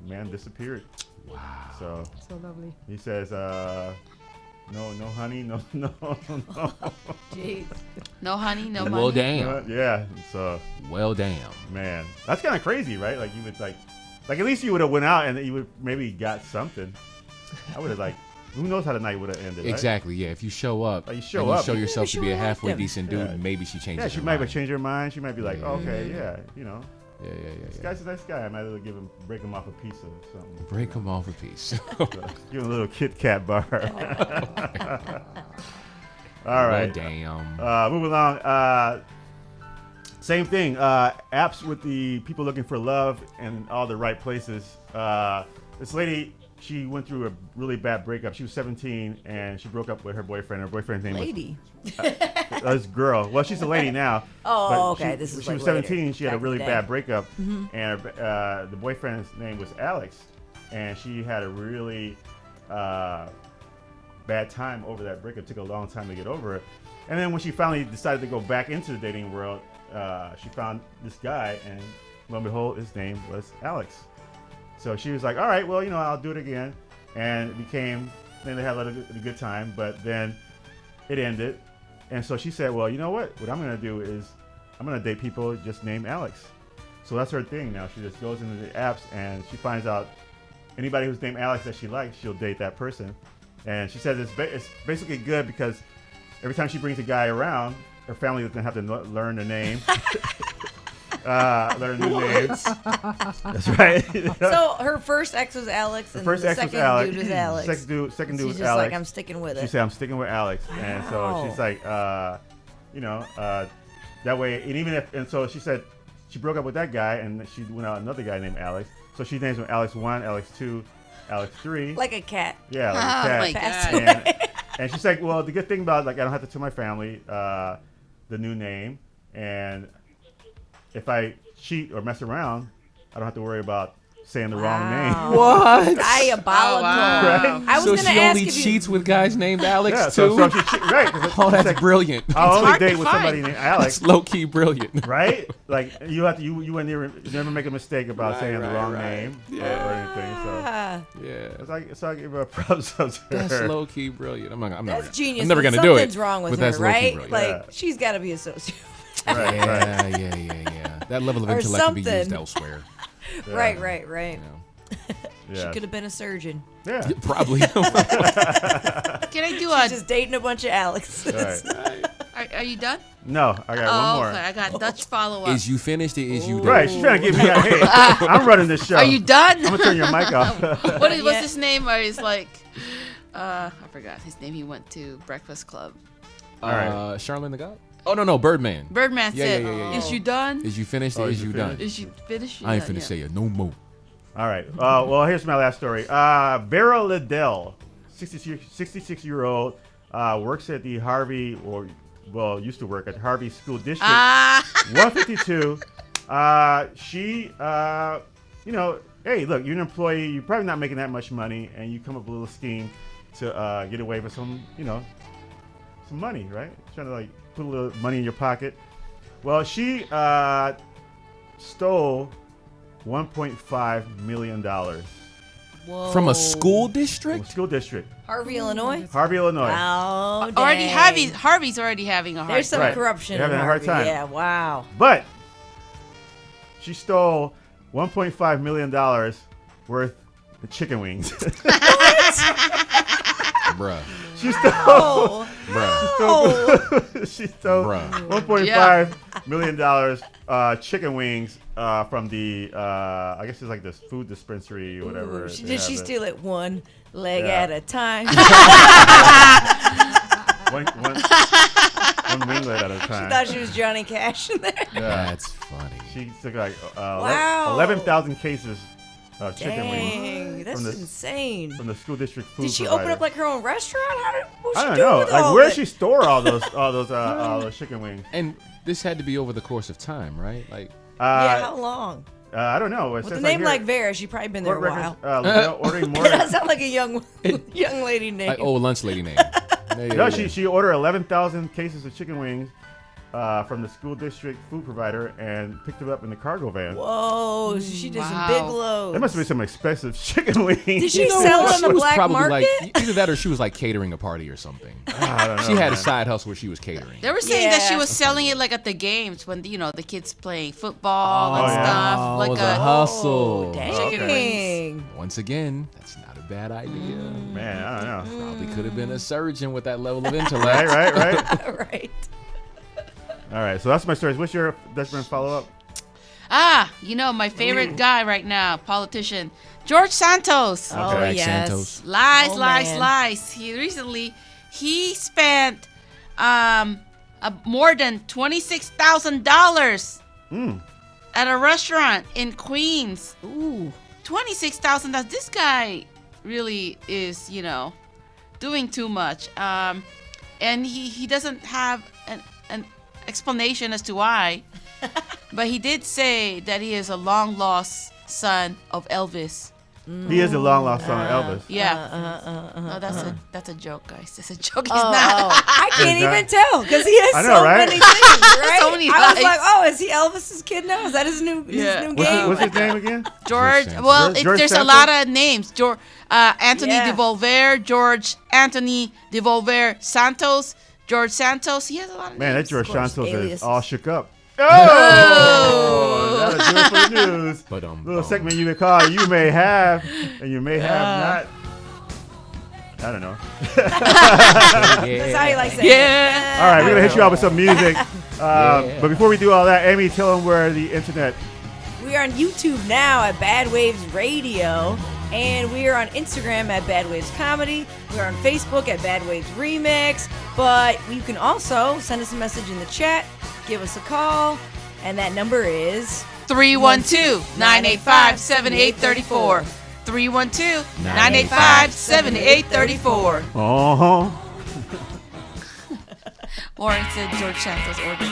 man disappeared. Wow. So lovely. he says, no, honey, no. Jeez. No honey, no Well, money. damn. Yeah. So. Well, damn. Man, that's kind of crazy, right? Like you would like at least you would have went out and you would maybe got something. I would have who knows how the night would have ended? Right? Exactly. Yeah. If you show up, you show yourself to be a halfway decent dude, maybe she changes. Yeah, she might have changed her mind. She might be like, okay, yeah. This guy's a nice guy. I might as well break him off a piece of something. Break him off a piece. Give him a little Kit Kat bar. All right. Well, damn. Moving along. Same thing. Apps with the people looking for love in all the right places. This lady, she went through a really bad breakup. She was 17 and she broke up with her boyfriend. Her boyfriend's name was this girl. Well, she's a lady now. Oh, okay. This is she was later. 17. She had a Back in really the day. bad breakup, and the boyfriend's name was Alex, and she had a really bad time over that breakup. It took a long time to get over it. And then when she finally decided to go back into the dating world, she found this guy, and lo and behold, his name was Alex. So she was like, all right, well, I'll do it again. And it became, then they had a good time, but then it ended. And so she said, well, you know what? What I'm going to do is I'm going to date people just named Alex. So that's her thing now. She just goes into the apps and she finds out anybody who's named Alex that she likes, she'll date that person. And she says it's basically good because every time she brings a guy around, her family doesn't have to learn the name. Learn new names. That's right. So her first ex was Alex, and the second dude was Alex. Second dude was She's just Alex. like, I'm sticking with it. She said, I'm sticking with Alex. And so she's like, that way, and even if, and so she said she broke up with that guy and she went out with another guy named Alex. So she names him Alex 1, Alex 2, Alex 3. Like a cat. Yeah, like a cat. Oh, my God. And she's like, well, the good thing about it, like, I don't have to tell my family the new name. And if I cheat or mess around, I don't have to worry about saying the wrong name. What? Diabolical. Right? I was so gonna she ask only if you- cheats with guys named Alex Yeah, too? so right. Oh, that's brilliant. I'll only hard to date with somebody find. named Alex. That's low key brilliant. Right? Like you wouldn't never make a mistake about saying the wrong name or anything. So Ah, Yeah. so I give her props up to That's her. low key brilliant. that's genius. I'm never but gonna do it. Something's wrong with but her, that's low-key right? brilliant. Like Yeah. she's got to be a sociopath. Right. Yeah. That level of Or intellect can be used something. elsewhere. Right. You know. She Yeah. could have been a surgeon. Yeah. Probably. Can I do She's just dating a bunch of Alexes. Right. Are you done? No, I got one more. Okay. I got Dutch follow up. Is you finished or is you done? Right, she's trying to get me out. Hey, I'm running this show. Are you done? I'm gonna turn your mic off. What's his name? Or he's like, I forgot his name. He went to Breakfast Club. All right. Charlene the God? Oh, no, Birdman. Birdman Yeah, said, yeah. "Is you done? Is you finished Oh, or is is you you done? finished? Is you finished? I ain't Yeah, finna yeah. say it no more. All right. Well, here's my last story. Vera Liddell, 66-year-old, works at the Harvey, used to work at Harvey School District 152. She, hey, look, you're an employee. You're probably not making that much money, and you come up with a little scheme to get away with some money, right? Trying to like put a little money in your pocket. Well, she stole $1.5 million. Whoa. From a school From district? a school district. Harvey, Illinois. Harvey, Illinois. Oh, Already dang. Harvey's already having a hard There's some Right. corruption. They're in having a hard Harvey. time. Yeah. Wow. But she stole $1.5 million worth of chicken wings. Bruh. She stole. Oh. Bruh. Oh. She stole Bruh. 1.5 Yeah. $1 million chicken wings from the I guess it's like this food dispensary or whatever. Ooh, did she steal it one leg at a time? one winglet at a time. She thought she was Johnny Cash in there. Yeah. That's funny. She took like Wow. 11,000 cases of chicken wings. Dang, that's insane. From the school district food Did she provider. open up like her own restaurant? What's I she don't doing know. with Like, all where of did she it? store all those chicken wings? And this had to be over the course of time, right? Like, Yeah, how long? I don't know. It With a says name here, like Vera, she probably been there a court while. records, ordering more. That sounds like a young lady name. like old lunch lady name. No, she ordered 11,000 cases of chicken wings from the school district food provider and picked it up in the cargo van. Whoa, she did some big loads. That must be some expensive chicken wings. Did she sell on the She was black probably market? like either that or she was like catering a party or something. I don't know, She had a man. side hustle where she was catering. They were saying that she Yeah. was selling it like at the games when the kids playing football and Oh, yeah. stuff. Oh, Like it was a hustle. chicken wings. Dang. Once again, that's not a bad idea. Man, I don't know. Probably could have been a surgeon with that level of intellect. Right. Right. All right, so that's my stories. What's your best friend follow-up? My favorite guy right now, politician, George Santos. Oh, Jack yes. Santos. Lies, Oh, lies, man. lies. He spent more than $26,000 at a restaurant in Queens. Ooh. $26,000. This guy really is, doing too much. And he doesn't have an explanation as to why. But he did say that he is a long lost son of Elvis. He is a long-lost son of Elvis. Yeah. No, that's a joke, guys. That's a joke. He's Oh, not. I can't Is that- even tell because he has I know, so right? many things, right? So many I was lies. like, oh, is he Elvis's kid now? Is that his new Yeah. new What's game? his name again? George. Santos. Well, George there's a Santos? lot of names. Anthony Yeah. DeVolver, George Anthony DeVolver Santos, George Santos. He has a lot of Man, that names. George course, Santos is aliases. all shook up. Oh! That'll do it for the news. But Little segment you may call You May Have, and You May Have Not. I don't know. That's how he likes it. Yeah. All right, we're going to hit you out with some music. But before we do all that, Amy, tell them where the internet. We are on YouTube now at Bad Waves Radio, and we are on Instagram at Bad Waves Comedy. We're on Facebook at Bad Waves Remix, but you can also send us a message in the chat, give us a call, and that number is 312-985-7834. 312-985-7834. Uh-huh. Or it's a George Santos order.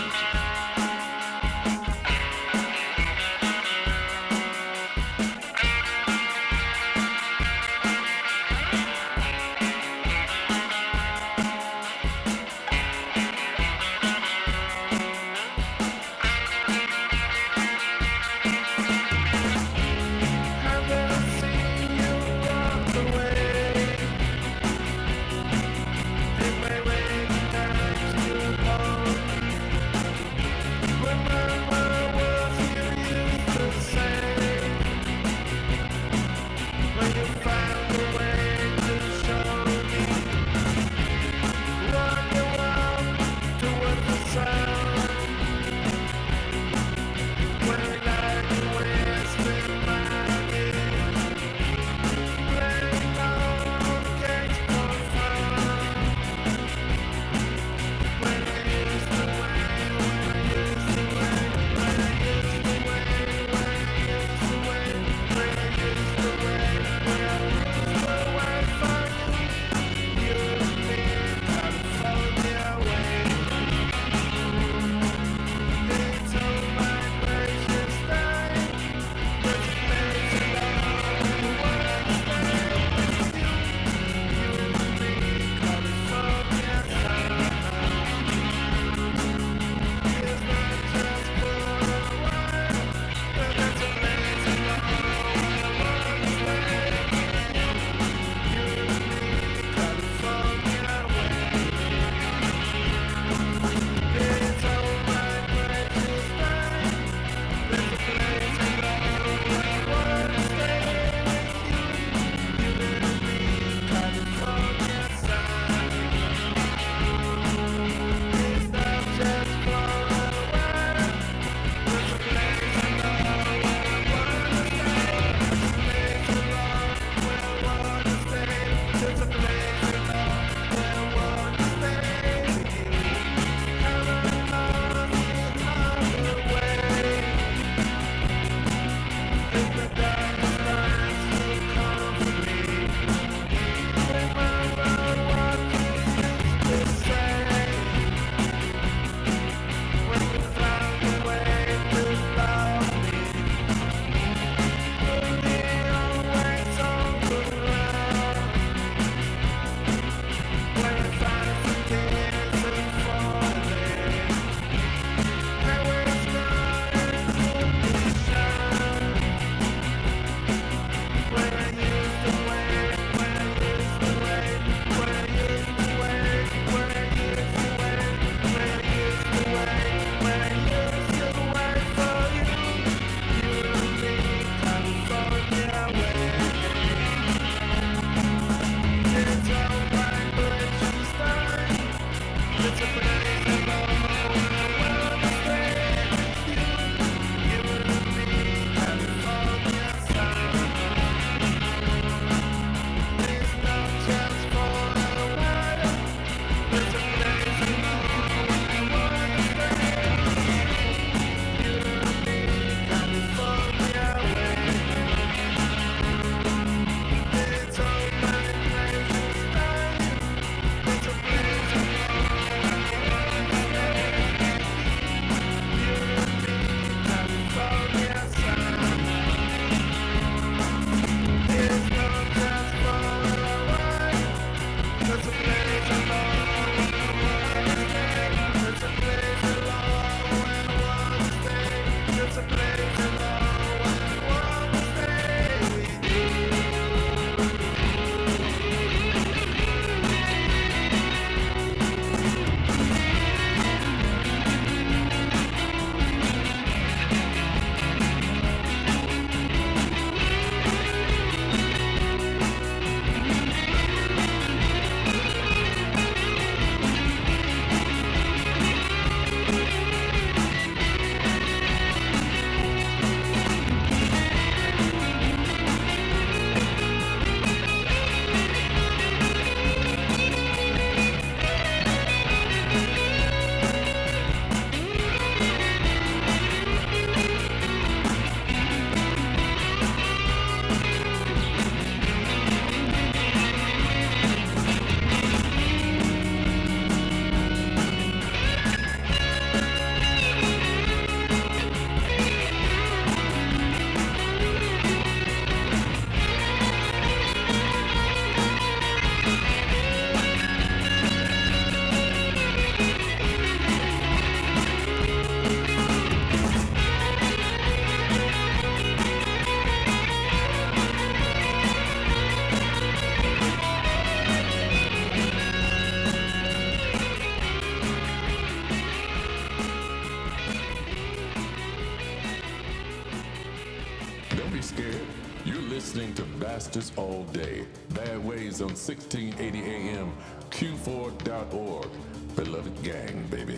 listening to Bastards All Day. Bad Ways on 1680 AM, Q4.org. Beloved gang, baby.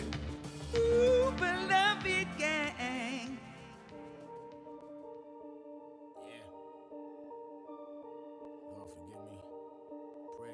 Ooh, beloved gang. Yeah. Lord, forgive me. Pray.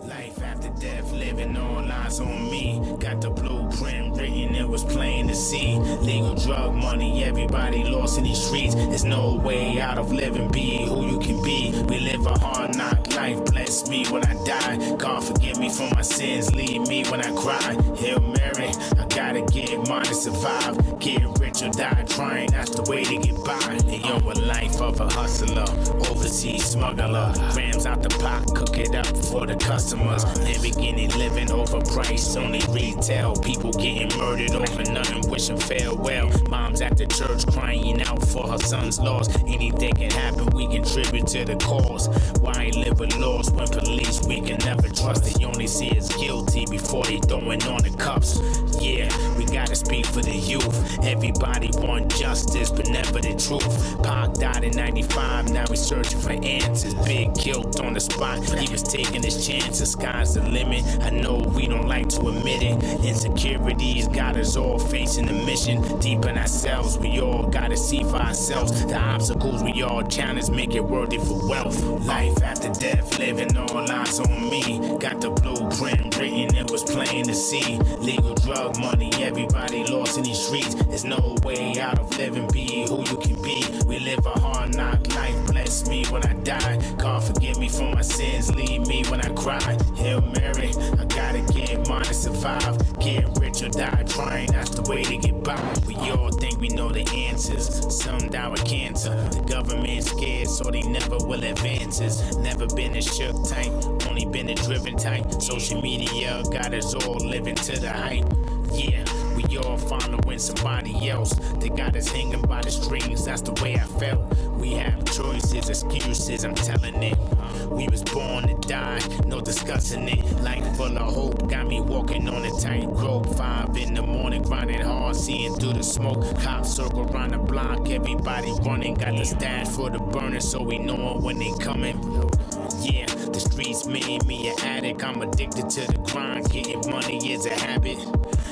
Life after death, living all eyes on me. Got the blueprint written, it was plain to see. Legal drug money, everybody lost in these streets. There's no way out of living, be who you can be. We live a hard knock life, bless me when I die. God forgive me for my sins, leave me when I cry. Hail Mary, I gotta get mine to survive. Get rich or die trying, that's the way to get by. And yo, a life of a hustler, overseas smuggler. Grams out the pot, cook it up for the customers. Lamborghini living overpriced, only retail. People getting murdered over nothing, wishing farewell. Mom's at the church crying out for her son's loss. Anything can happen, we contribute to the cause. Why live with loss when police we can never trust? They only see us guilty before they throwing on the cuffs. Yeah, we gotta speak for the youth. Everybody want justice, but never the truth. Pac died in 95, now we searching for answers. Big guilt on the spot, he was taking his chances. Sky's the limit, I know we don't like to admit it. Insecurities got us all facing the mission. Deep in ourselves, we all gotta see for ourselves. The obstacles we all challenge make it worthy for wealth. Life after death, living all eyes on me. Got the blueprint written, it was plain to see. Legal drug money, everybody lost in these streets. There's no way out of living, be who you can be. We live a hard knock life, bless me when I die. God forgive me for my sins, leave me when I cry. Hail Mary, I gotta get mine to survive. Get rich or die trying, that's the way to get by. We all think we know the answers, some die with cancer. The government's scared, so they never will advance us. Never been a shook type, only been a driven type. Social media got us all living to the hype. Yeah, we all following somebody else. They got us hanging by the strings, that's the way I felt. We have choices, excuses, I'm telling it. We was born to die, no discussing it. Life full of hope, got me walking on a tightrope. 5 in the morning, grinding hard, seeing through the smoke. Cops circle around the block, everybody running. Got the stash for the burner, so we know when they coming. Yeah, the streets made me an addict. I'm addicted to the grind, getting money is a habit.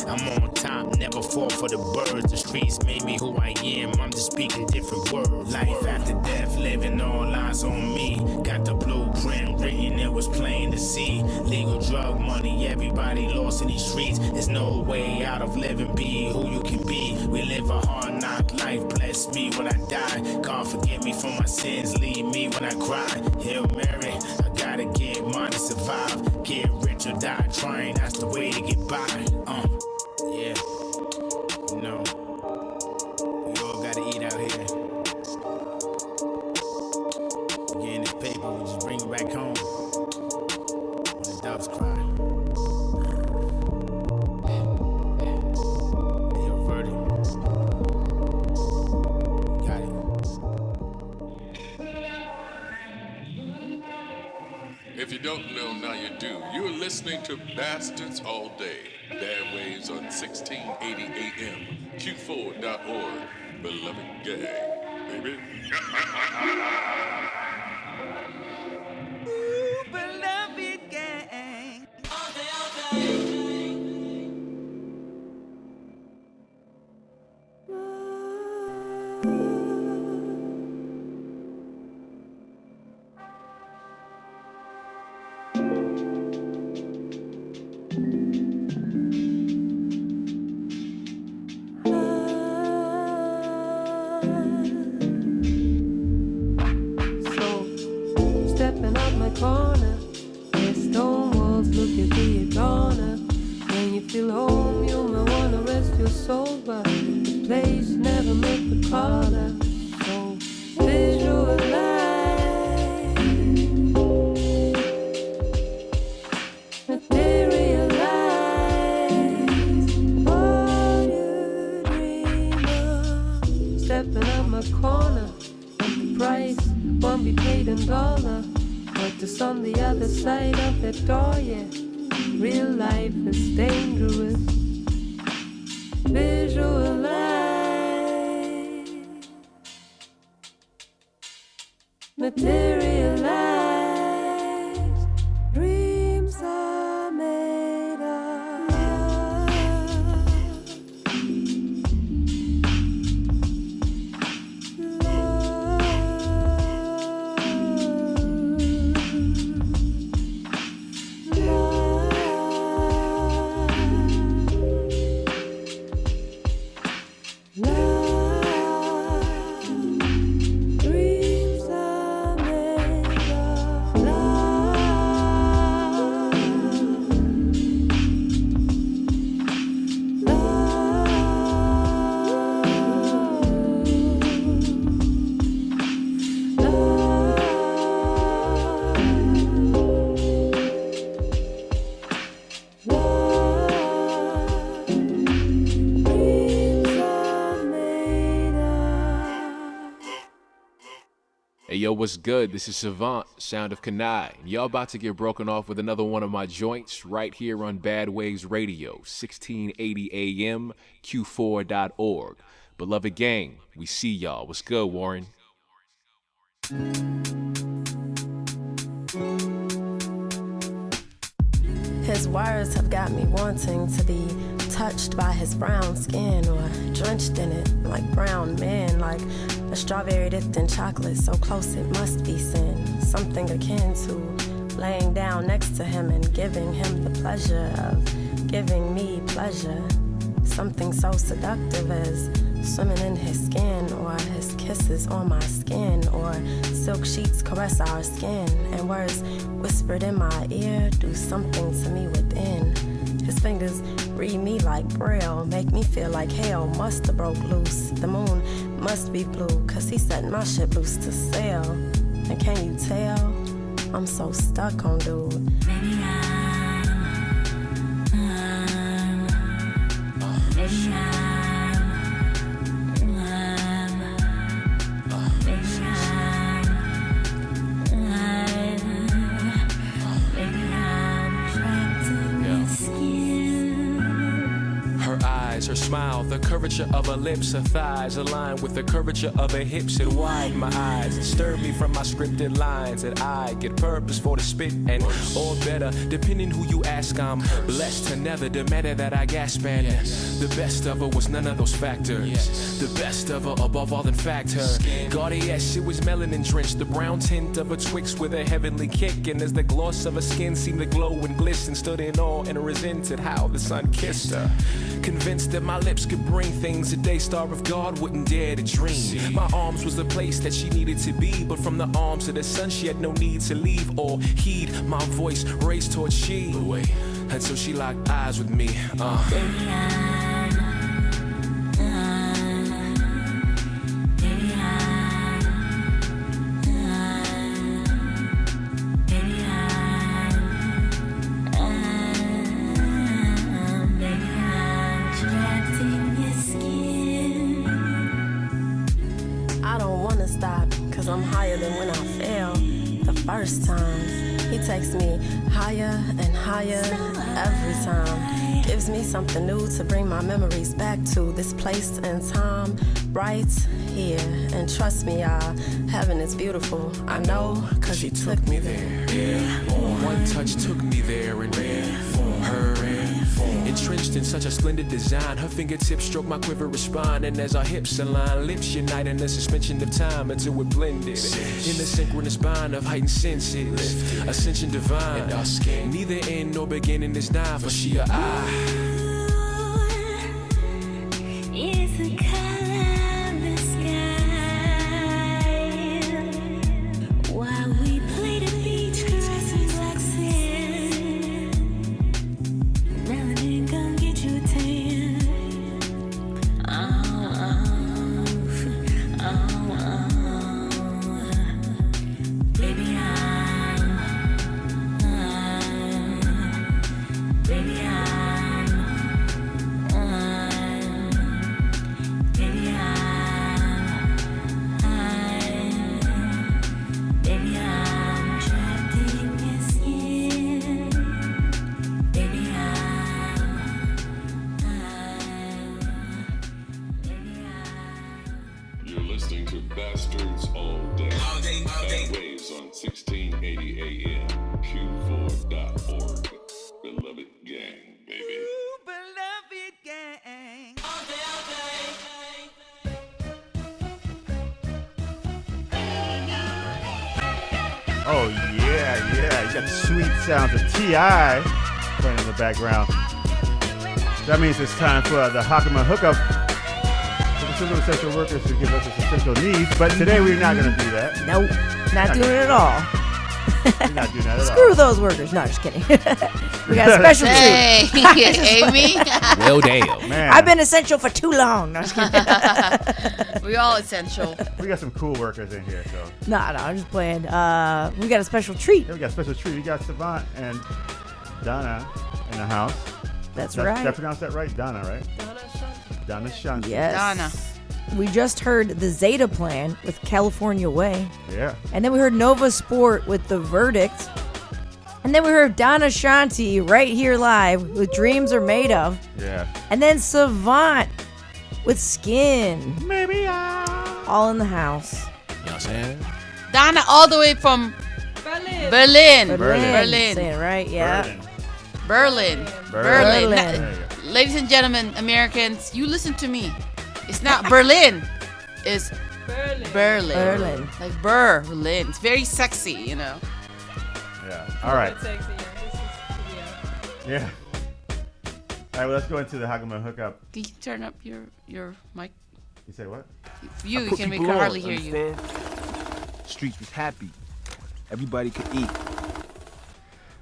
I'm on top, never fall for the birds. The streets made me who I am, I'm just speaking different words. Life after death, living all eyes on me. Got the blueprint written, it was plain to see. Legal drug money, everybody lost in these streets. There's no way out of living, be who you can be. We live a hard knock life, bless me when I die. God forgive me for my sins, leave me when I cry. Hail Mary, I gotta get mine to survive. Get rich or die trying, that's the way to get by. Yeah, you know, we all gotta eat out here. We getting this paper, we just bring it back home when the doves cry. Hey, yo, Verdi, got it. If you don't know, now you do. You're listening to Bastards All Day. Bad Waves on 1680 AM, Q4.org. Beloved gang, baby. Ooh, beloved gang. All day, all day. Stepping out my corner, there's stone walls, look at the corner. When you feel home, you might wanna rest your soul, but the place never make the caller. So visualize $1 but just on the other side of that door, yeah. Real life is dangerous. Visualize materialize. Dreams are made of Hey yo, what's good? This is Savant, Sound of Kanai, and y'all about to get broken off with another one of my joints right here on Bad Waves Radio, 1680 AM, Q4.org. Beloved gang, we see y'all. What's good, Warren? His words have got me wanting to be touched by his brown skin or drenched in it like brown men, like a strawberry dipped in chocolate so close it must be sin. Something akin to laying down next to him and giving him the pleasure of giving me pleasure. Something so seductive as swimming in his skin, or his kisses on my skin, or silk sheets caress our skin, and words whispered in my ear do something to me within. His fingers read me like braille, make me feel like hell must have broke loose. The moon must be blue, cause he set my ship loose to sail. And can you tell? I'm so stuck on dude. Maybe Her smile, the curvature of her lips, her thighs aligned with the curvature of her hips. It widened my eyes and stirred me from my scripted lines that I get purpose for the spit and or better, depending who you ask. I'm blessed to never demand that I gasp and the best of her was none of those factors. The best of her above all, in fact, her Guardian, it was melanin drenched, the brown tint of her Twix with a heavenly kick, and as the gloss of her skin seemed to glow and glisten, stood in awe and resented how the sun kissed her. Convinced that my lips could bring things a Daystar of God wouldn't dare to dream. My arms was the place that she needed to be, but from the arms of the sun she had no need to leave or heed my voice raised towards she. Until she locked eyes with me. I'm higher than when I fell the first time. He takes me higher and higher every time. Gives me something new to bring my memories back to this place and time right here. And trust me, heaven is beautiful. I know, cause he took me there. One touch took me there and her entrenched in such a splendid design. Her fingertips stroke my quiverous spine, and as our hips align, lips unite in a suspension of time until we're blended in the synchronous bind of heightened senses. Ascension divine, and our skin neither end nor beginning is nigh, for she or I. BANQ4.org. Beloved gang, baby. Beloved gang. Oh yeah, yeah. You got the sweet sounds of T.I. playing in the background. That means it's time for the Hakama Hookup. For the single essential workers to give us its essential needs. But today we're not going to do that. Nope, not doing it at all. We're not doing that at all. Screw those workers. No, just kidding. We got a special Hey, treat. Amy. Well, damn. Man, I've been essential for too long. No, just kidding. We all essential. we got some cool workers in here, so. No, I'm just playing. We got a special treat. Yeah, we got a special treat. We got Savant and Donna in the house. That's Did right. I pronounce that right? Donna, right? Donna Shanti. Yes. Donna. We just heard the Zeta Plan with California Way. Yeah. And then we heard Nova Sport with The Verdict. And then we heard Donna Shanti right here live with Dreams Are Made Of. Yeah. And then Savant with Skin. Maybe all in the house. You know what I'm saying? Donna, all the way from Berlin. Berlin. Say it right, yeah. Berlin. Berlin. Ladies and gentlemen, Americans, you listen to me. It's not Berlin. It's Berlin. Like Berlin. It's very sexy, you know. Yeah. All right. Sexy, Yeah. All right, well, let's go into the Hakama Hookup. Can you turn up your mic? You say what? You can make hardly hear you. Streets was happy. Everybody could eat.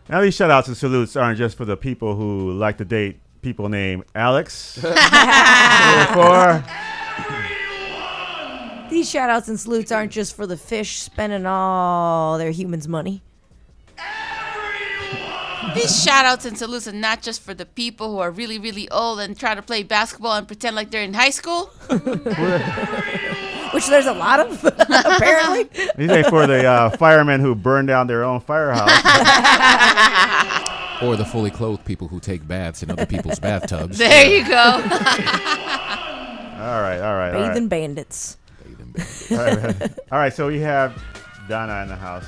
Now these shout outs and salutes aren't just for the people who like to date people named Alex. These shout outs and salutes aren't just for the fish spending all their humans' money. These shout outs and salutes are not just for the people who are really, really old and try to play basketball and pretend like they're in high school. Which there's a lot of, apparently. These ain't for the firemen who burn down their own firehouse. Or the fully clothed people who take baths in other people's bathtubs. There you go. All right. Bathing bandits. All right, so we have Donna in the house.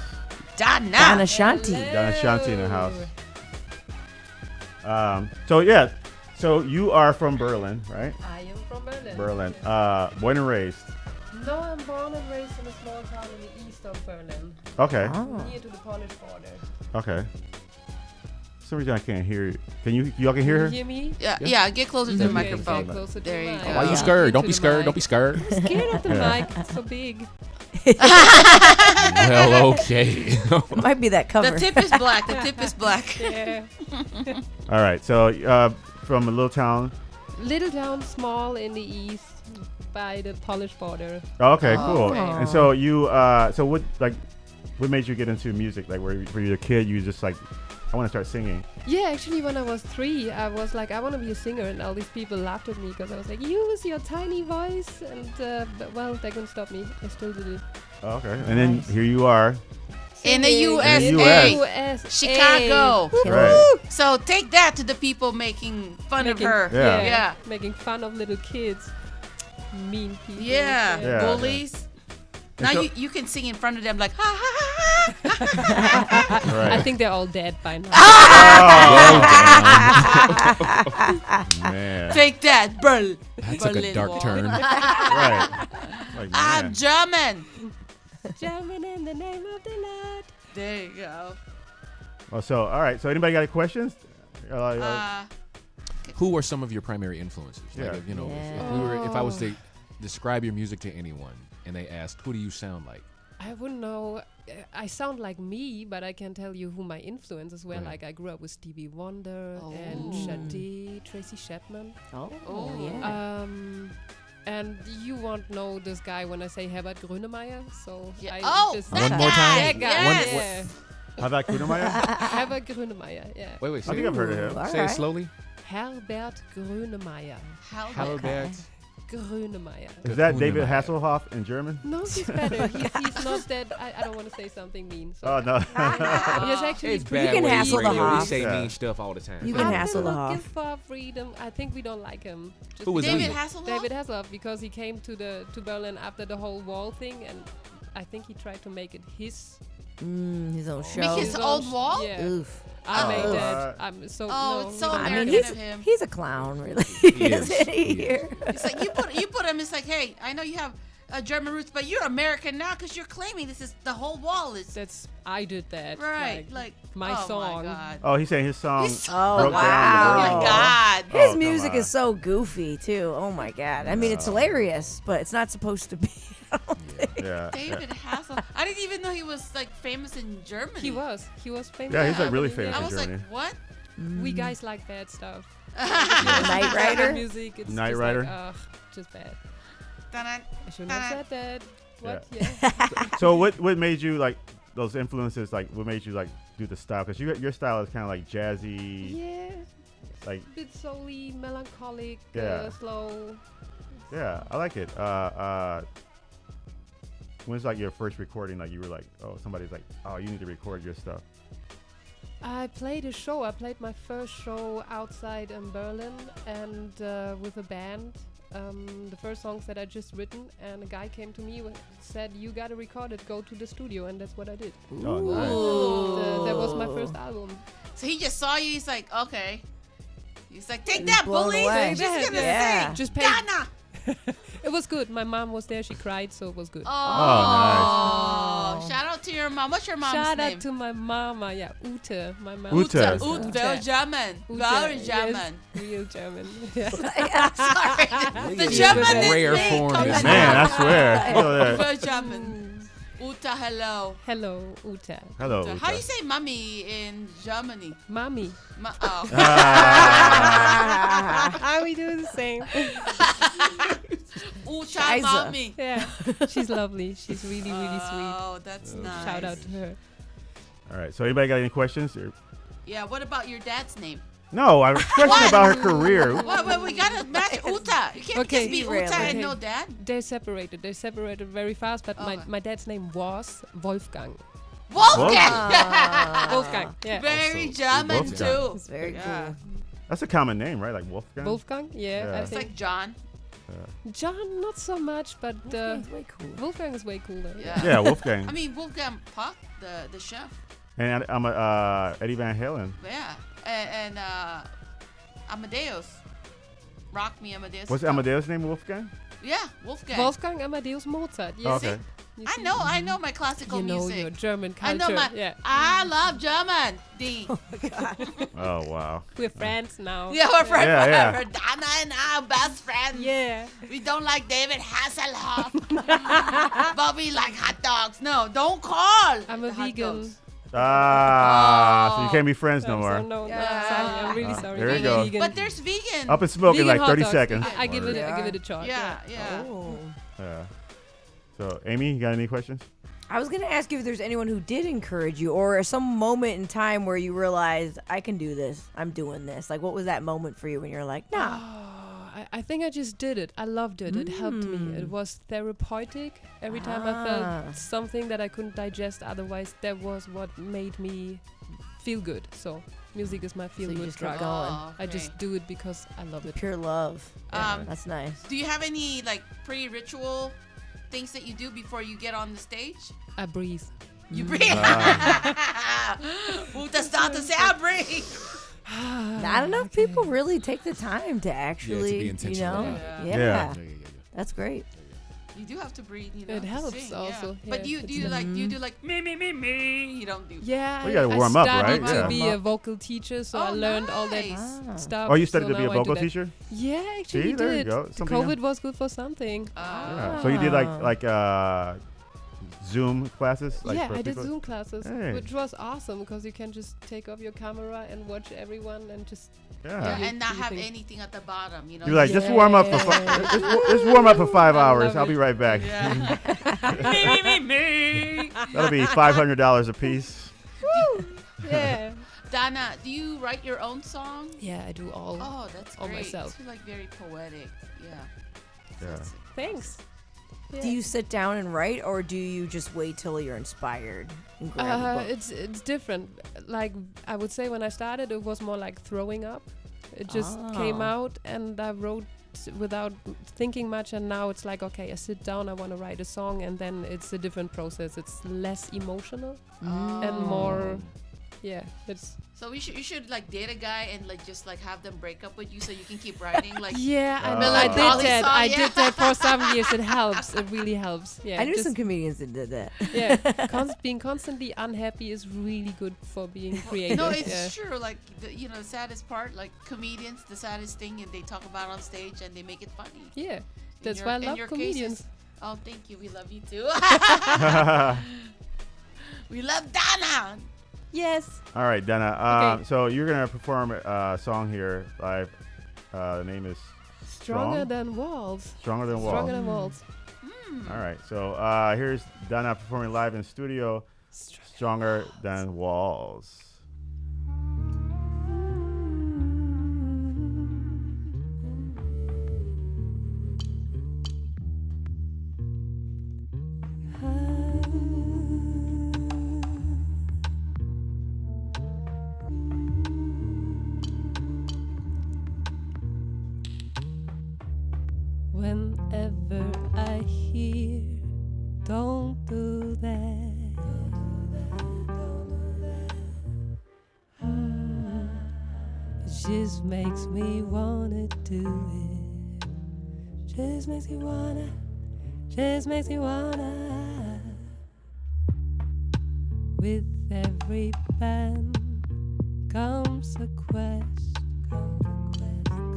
Donna Shanti. Donna Shanti in the house. So you are from Berlin, right? I am from Berlin. Berlin. Born and raised. No, I'm born and raised in a small town in the east of Berlin. Okay. Near to the Polish border. Okay. For some reason I can't hear you. Y'all can hear her? Can you hear me? Yeah, get closer to the Okay, microphone. get closer to There the you mic. go. Why you scared? Don't be scared. Don't be scared. I'm scared of the Yeah. mic. It's so big. Well, okay. It might be that cover. The tip is black. The tip is black. Yeah. All right. So from a little town. Little town, small in the east, by the Polish border. Okay, cool. Okay. And so you so what made you get into music? Like were you a kid? You just like, I want to start singing. Yeah, actually, when I was 3, I was like, I want to be a singer, and all these people laughed at me because I was like, you with your tiny voice, and but, well, they couldn't stop me. I still did it. Oh, okay. And then here you are. In the Singing. USA. In the USA. Chicago. Right. So take that to the people making fun of her. Yeah. Yeah. Making fun of little kids. Mean people. Yeah. Yeah. Bullies. And Now so- you can sing in front of them like, ha ha ha ha. Right. I think they're all dead by now. Man. Take that, Berlin. That took a dark turn. Right. Like, I'm man. German. German in the name of the Lord. There you go. Well, so all right. So anybody got any questions? Who are some of your primary influences? Like, Yeah. if, you know, if I was to describe your music to anyone and they asked, who do you sound like? I wouldn't know. I sound like me, but I can tell you who my influences were. Right. Like I grew up with Stevie Wonder and Sade, Tracy Chapman. Oh, yeah. And you won't know this guy when I say Herbert Grönemeyer. So Yeah. I Oh, just One more time. That guy. Yes. Yeah. How about Kunemeyer? Herbert Grönemeyer. Yeah. Wait, I think I've heard of him. All say it right. slowly. Herbert Grönemeyer. Halbert. Grönemeyer. Is that David Kunemeyer. Hasselhoff in German? No, he's better. He's not that. I don't want to say something mean. So. Oh no. He's actually It's pretty bad can way hassle the radio. We Hoff. say Yeah. mean stuff all the time. You can I'm hassle the looking Hoff. for freedom. I think we don't like him. Just Who was because- David we? Hasselhoff? David Hasselhoff, because he came to Berlin after the whole wall thing, and I think he tried to make it his His own show. Make his old wall? Yeah. Oof. I made that. I'm so. Oh, no, it's so no. I mean, American of him. he's a clown, really. is. Here. It's like you put him. It's like, hey, I know you have German roots, but you're American now because you're claiming this is the whole wall is. I did that. Right, like my oh song. My God. Oh, he's saying his song Oh, broke wow. down the Oh wall. my God. His come music on. is so goofy too. Oh my God. I mean, it's hilarious, but it's not supposed to be. I don't think. Yeah. David Hasselhoff. I didn't even know he was like famous in Germany. He was famous. Yeah, he's like really Yeah. famous I in was Germany. like, what? We guys like bad stuff. Knight Rider? Music. It's Knight just Rider? Like, ugh, just bad. Dun-dun, I shouldn't have said that. What? Yeah. Yeah. So what made you like those influences? Like what made you like do the style? Because your style is kind of like jazzy. Yeah. Like A bit soul-y, melancholic, Yeah. slow. yeah, I like it. When's like your first recording? Like you were like, oh, somebody's like, oh, you need to record your stuff. I played a show. I played my first show outside in Berlin and with a band. The first songs that I just written, and a guy came to me and said, "You gotta record it. Go to the studio," and that's what I did. Oh, nice. And, that was my first album. So he just saw you. He's like, okay. He's like, take He's that, blown bully. away. She's gonna Yeah. sing. Just pay. Donna. It was good. My mom was there. She cried, so it was good. Oh, shout out to your mom. What's your mom's Shout name? out to my mama. Yeah, Ute. My mom. Ute. Ute, very German. Very German. Yes, real German. Yeah. Sorry. The It's German a is rare me. form Come is on. Man, I swear. Look at that. Very German. Ute, hello. Hello, Ute. Hello. How do you say mommy in Germany? Mommy. Oh. We do the same. Ute, Scheiße. mommy. Yeah, she's lovely. She's really, really sweet. Oh, that's nice. Shout out to her. All right. So anybody got any questions? Yeah, what about your dad's name? No, I have a question about her career. Well, we gotta match Ute. You can't Okay. just be Really? Ute and Okay. no dad. They separated. They separated very fast. But Okay. my dad's name was Wolfgang. Wolfgang. Wolfgang. Yeah. Very Also, German Wolfgang. too. It's very Yeah. cool. That's a common name, right? Like Wolfgang. Wolfgang. Yeah. Yeah. I It's think like John. John not so much, but Wolfgang's way cool. Wolfgang is way cooler. Yeah. Yeah, Wolfgang. I mean Wolfgang Puck, the chef. And I'm Eddie Van Halen. Yeah. And Amadeus. Rock me Amadeus. What's Amadeus' name? Wolfgang. Yeah, Wolfgang. Wolfgang Amadeus Mozart. Oh, Yes. okay. You I see? know my classical You know music. your German I culture. know my. Yeah. I love German. D. Oh wow. We're friends now. Yeah, we're friends Yeah, yeah. forever. Donna and I are best friends. Yeah. We don't like David Hasselhoff, but we like hot dogs. No, don't call. I'm a the hot vegan. dogs. So you can't be friends no more. No, Yeah. sorry. I'm really sorry. there you I'm go. vegan. But there's vegan. Up and smoking Vegan like hot 30 dogs. seconds. I give it. I Yeah. give it a shot. Yeah, yeah. Oh. Yeah. So Amy, you got any questions? I was going to ask you if there's anyone who did encourage you or some moment in time where you realized, I can do this. I'm doing this. Like, what was that moment for you when you're like, nah. I think I just did it. I loved it. It helped me. It was therapeutic. Every time I felt something that I couldn't digest otherwise, that was what made me feel good. So music is my feel you good just drug. kept going. Oh, I just do it because I love it. Pure love. That's nice. Do you have any like pre-ritual things that you do before you get on the stage? I breathe. You breathe. Who does not to say I breathe? Not enough people really take the time to actually, you intentional know? about Yeah. Yeah. That's great. You do have to breathe, you know. It to helps sing, also, Yeah. yeah, But do you do like me? You don't do. Yeah, Well, you gotta I warm up, studied right? to Yeah. be a vocal teacher, so I learned all that nice. stuff. Oh, you studied so to be a now I do vocal that. teacher? Yeah, actually See, there you did. go. The Something COVID was good for something. Yeah. So you did like Zoom classes? Like yeah, for I did people? Zoom classes, Hey. which was awesome because you can just take off your camera and watch everyone and just Yeah. And not do you have think? anything at the bottom, you know. You're like, just warm up for just warm up for 5 hours. love I'll be it. right back. Yeah. me. That'll be $500 a piece. yeah. Donna, do you write your own song? Yeah, I do all. Oh, that's all great. myself. It's like very poetic. Yeah. Yeah. Thanks. Do you sit down and write, or do you just wait till you're inspired and grab a book? It's different. Like I would say, when I started, it was more like throwing up. It just came out, and I wrote without thinking much, and now it's like, okay, I sit down, I want to write a song, and then it's a different process. It's less emotional and more, it's. So you should like date a guy and like just like have them break up with you so you can keep writing like. Yeah, I melancholy did that. song, I yeah. did that for some years. It helps. It really helps. Yeah, I knew just- some comedians that did that. Yeah, being constantly unhappy is really good for being creative. No, it's yeah. true. Like the saddest part, like comedians, the saddest thing, and they talk about on stage and they make it funny. Yeah, that's your- why I in love your comedians. cases- oh, thank you. We love you too. We love Donna. Yes. All right, Dana. Okay. So you're gonna perform a song here live. The name is Stronger than walls. Stronger than walls. Stronger than walls. All right. So here's Dana performing live in studio. Stronger than walls. Whenever I hear, don't do that. It just makes me wanna do it. Just makes me wanna. With every band comes a quest.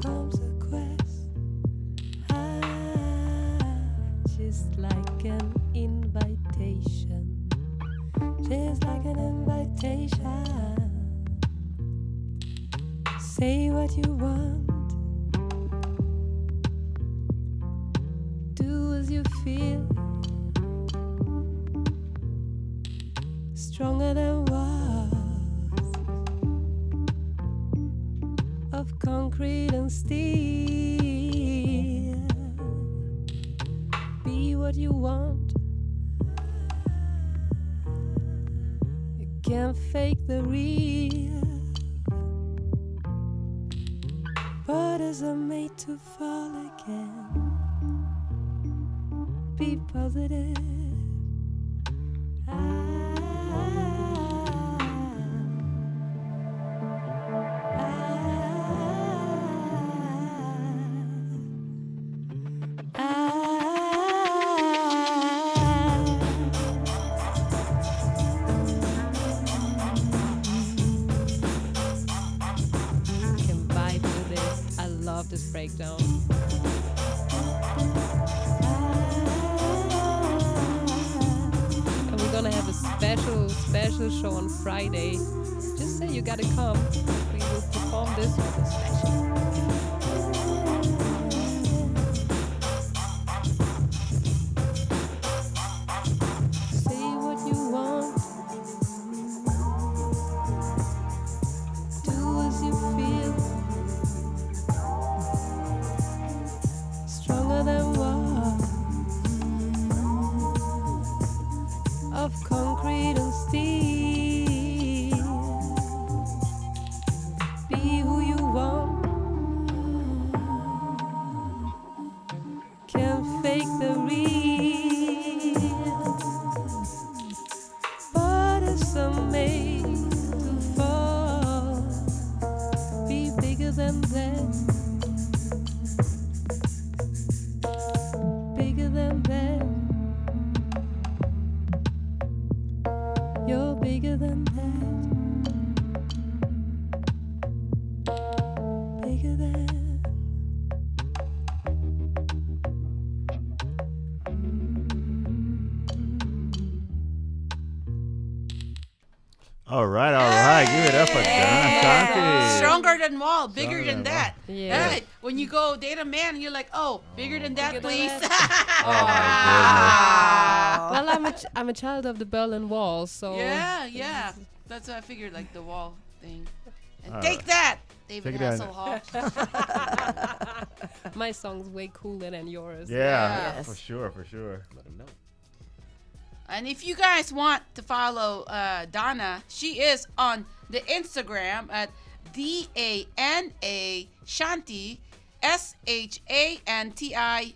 Comes a quest. Just like an invitation. Just like an invitation. Say what you want. Do as you feel. Stronger than walls of concrete and steel. Be what you want. You can't fake the real. Borders are made to fall again. Be positive. Can vibe with it. I love this breakdown. And we're gonna have a special show on Friday. Just say you gotta come. We will perform this with a special. Say what you want. Do as you feel. Stronger than walls of concrete and steel. Be who you want. Can't fake the real. Borders are made to fall. Be bigger than that. Bigger than that. You're bigger than that. Bigger than. All right. Give it up for Dana Shanti. Stronger than wall, bigger Stronger than than that. Yeah. Right. When you go date a man, you're like, oh, bigger than that, please. Well, I'm a child of the Berlin Wall, so Yeah. That's what I figured, like the wall thing. And All take right. that, David Take that. Hasselhoff. my song's way cooler than yours. Yeah, Yes. for sure. Let him know. And if you guys want to follow Donna, she is on the Instagram at DANA Shanti. SHANTI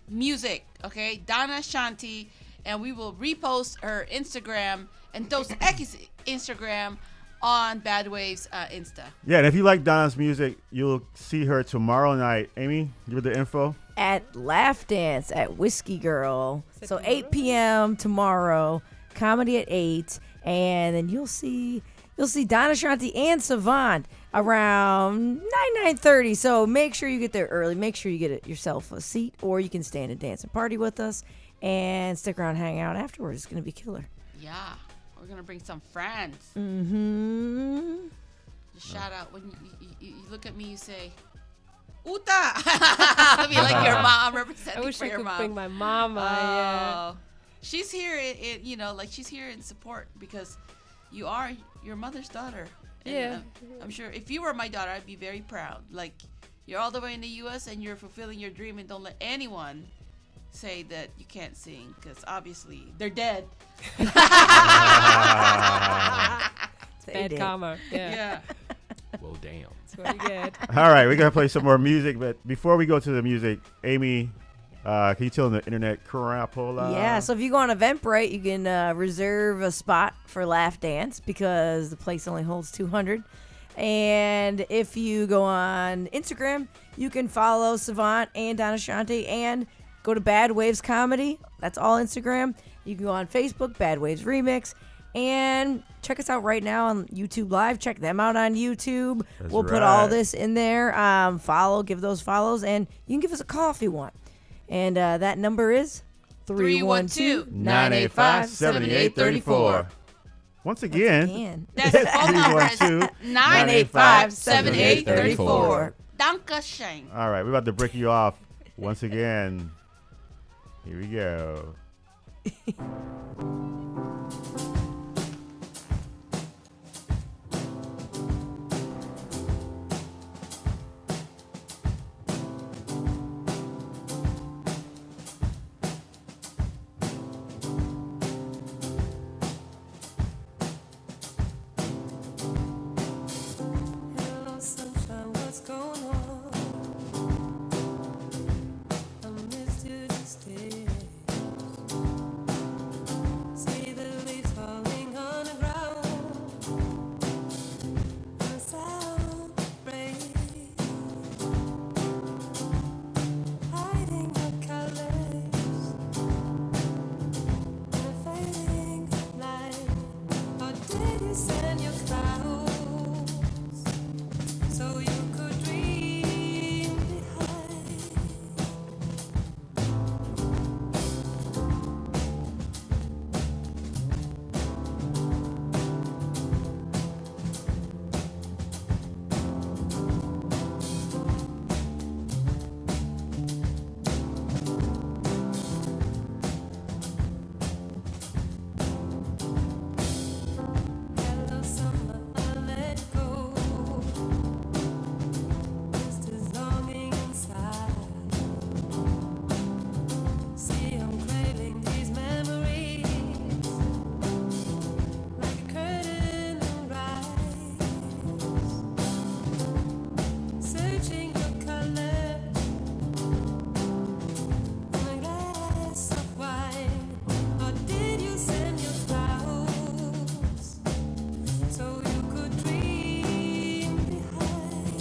Music. Okay, Donna Shanti, and we will repost her Instagram and Dos Equis Instagram on Bad Waves Insta. Yeah, and if you like Donna's music, you'll see her tomorrow night. Amy, give her the info. At Laugh Dance at Whiskey Girl. So 8 p.m. tomorrow, comedy at 8, and then you'll see Donna Shanti and Savant around 9:30. So make sure you get there early. Make sure you get yourself a seat, or you can stand and dance and party with us and stick around, hang out afterwards. It's gonna be killer. Yeah, we're gonna bring some friends. Mm-hmm. Just shout out when you look at me, you say, "Uta." I mean, like your mom representing I wish for I your could mom. bring my mama. Yeah. She's here like she's here in support because you are your mother's daughter. And, Yeah. I'm sure if you were my daughter, I'd be very proud. Like, you're all the way in the U.S. and you're fulfilling your dream, and don't let anyone say that you can't sing, because obviously they're dead. Bad karma. Yeah. Well, damn. That's what you get. All right, we're going to play some more music, but before we go to the music, Amy, can you tell them the internet crapola? Yeah, so if you go on Eventbrite, you can reserve a spot for Laugh Dance because the place only holds 200. And if you go on Instagram, you can follow Savant and Donna Shanti and go to Bad Waves Comedy. That's all Instagram. You can go on Facebook, Bad Waves Remix, and check us out right now on YouTube Live. Check them out on YouTube. We'll put all this in there. Give those follows, and you can give us a call if you want. And that number is 312-985-7834. Once again, that's the phone number is 985-7834. Dankeschön. All right, we're about to break you off once again. Here we go. Hello, sunshine, what's going on? I missed you these days. See the leaves falling on the ground. The sound breaks, hiding your colors, and a fading light. Or did you send your clouds so you could dream behind? Hello, summer, I let go. Just as longing inside. See, I'm craving these memories like a curtain and rise. Searching your color in a glass of wine. Or did you send your flowers so you could dream behind?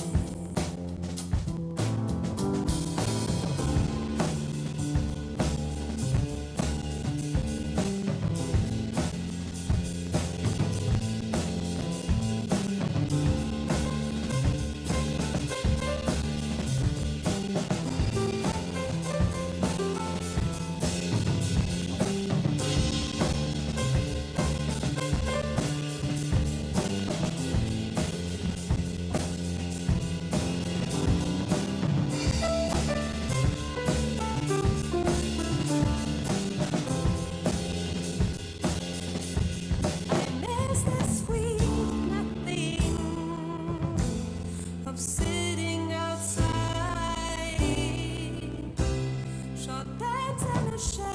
There's that sweet nothing of sitting outside, short pants and a shirt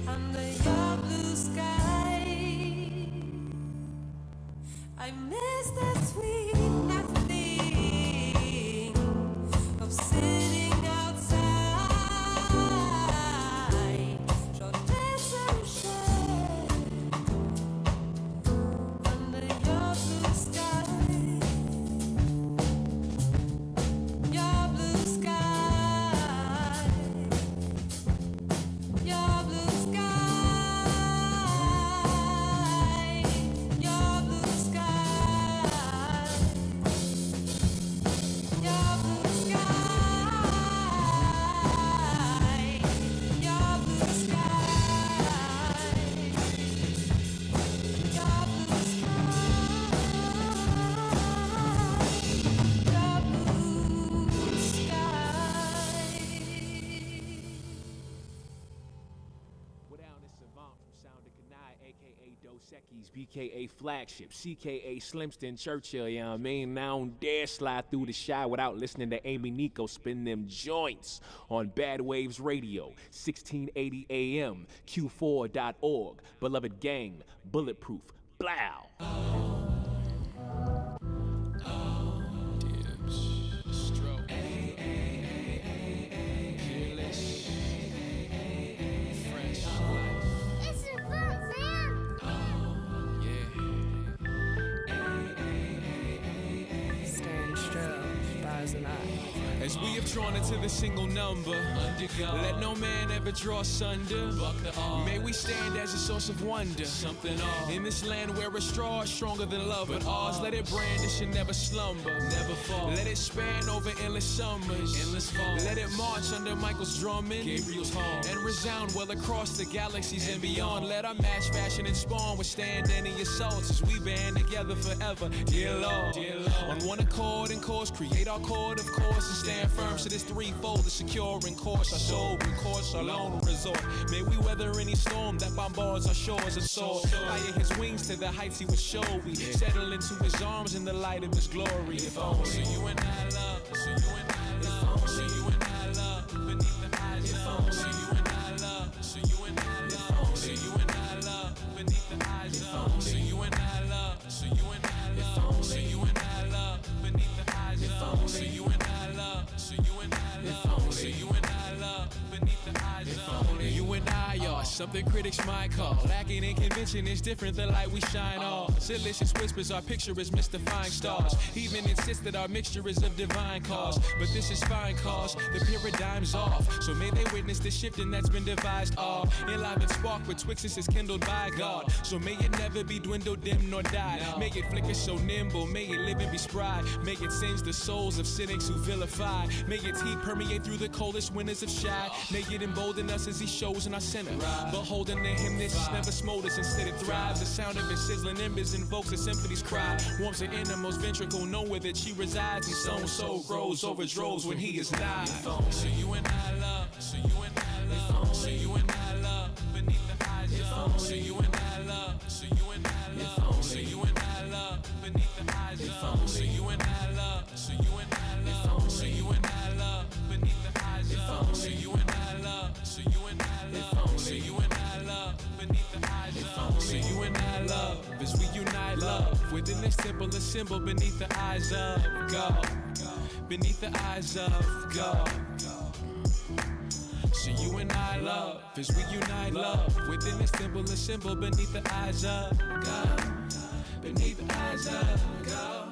under your blue sky. I miss that sweet nothing BKA Flagship, CKA Slimston Churchill, you know what I mean? Now I don't dare slide through the shy without listening to Amy Nico spin them joints on Bad Waves Radio, 1680 AM, Q4.org. Beloved gang, bulletproof, blow. As we have drawn into the single number, let no man ever draw asunder. May we stand as a source of wonder. In this land where a straw is stronger than love, but ours, let it brandish and never slumber. Never fall. Let it span over endless summers. Let it march under Michael's drumming, Gabriel's horn, and resound well across the galaxies and beyond. Let our match, fashion, and spawn withstand any assaults as we band together forever. Dear Lord, on one accord and course, create our chord of course and stand firm to this threefold, the secure in course, our soul recourse, our lone resort. May we weather any storm that bombards our shores and soar higher his wings to the heights he would show. We settle into his arms in the light of his glory. If only so you and I love, so you and I love, so you and I love beneath the eyes of, so you and I love, so you and I love, so you and I love beneath the eyes of, so you and I love, so you and I love, so you and I love beneath the eyes of, so you and I love, so you and I love, so you and I love beneath the eyes of, you and I are something critics might call lacking in convention. Is different the light we shine on. Delicious whispers, our picture is mystifying stars. Even insist that our mixture is of divine cause, but this is fine cause the paradigm's off. So may they witness the shifting that's been devised. All alive and spark betwixt us is kindled by God. So may it never be dwindled, dim nor die. May it flicker so nimble, may it live and be spry. May it singe the souls of cynics who vilify. May its heat permeate through the coldest winters of shy. May it embolden us as he shows in our center. Beholden to him, this never smolders, instead it thrives. The sound of his sizzling embers invokes a symphony's cry. Warms the innermost ventricle, nowhere that she resides. And soul grows over droves when he is nigh. So you and I love, so you and I love, so you and I love beneath the eyes of, so you and I love, so you and I love, so you and I love beneath the eyes of, so you and I love, so you and I love, so you and I love beneath the eyes of, so you and I love, so you and I love, so you and I love beneath the eyes of, so you and I love as we unite love within this temple assembled beneath the eyes of God, beneath the eyes of God. So you and I love as we unite love within this temple assembled beneath the eyes of God, beneath the eyes of God.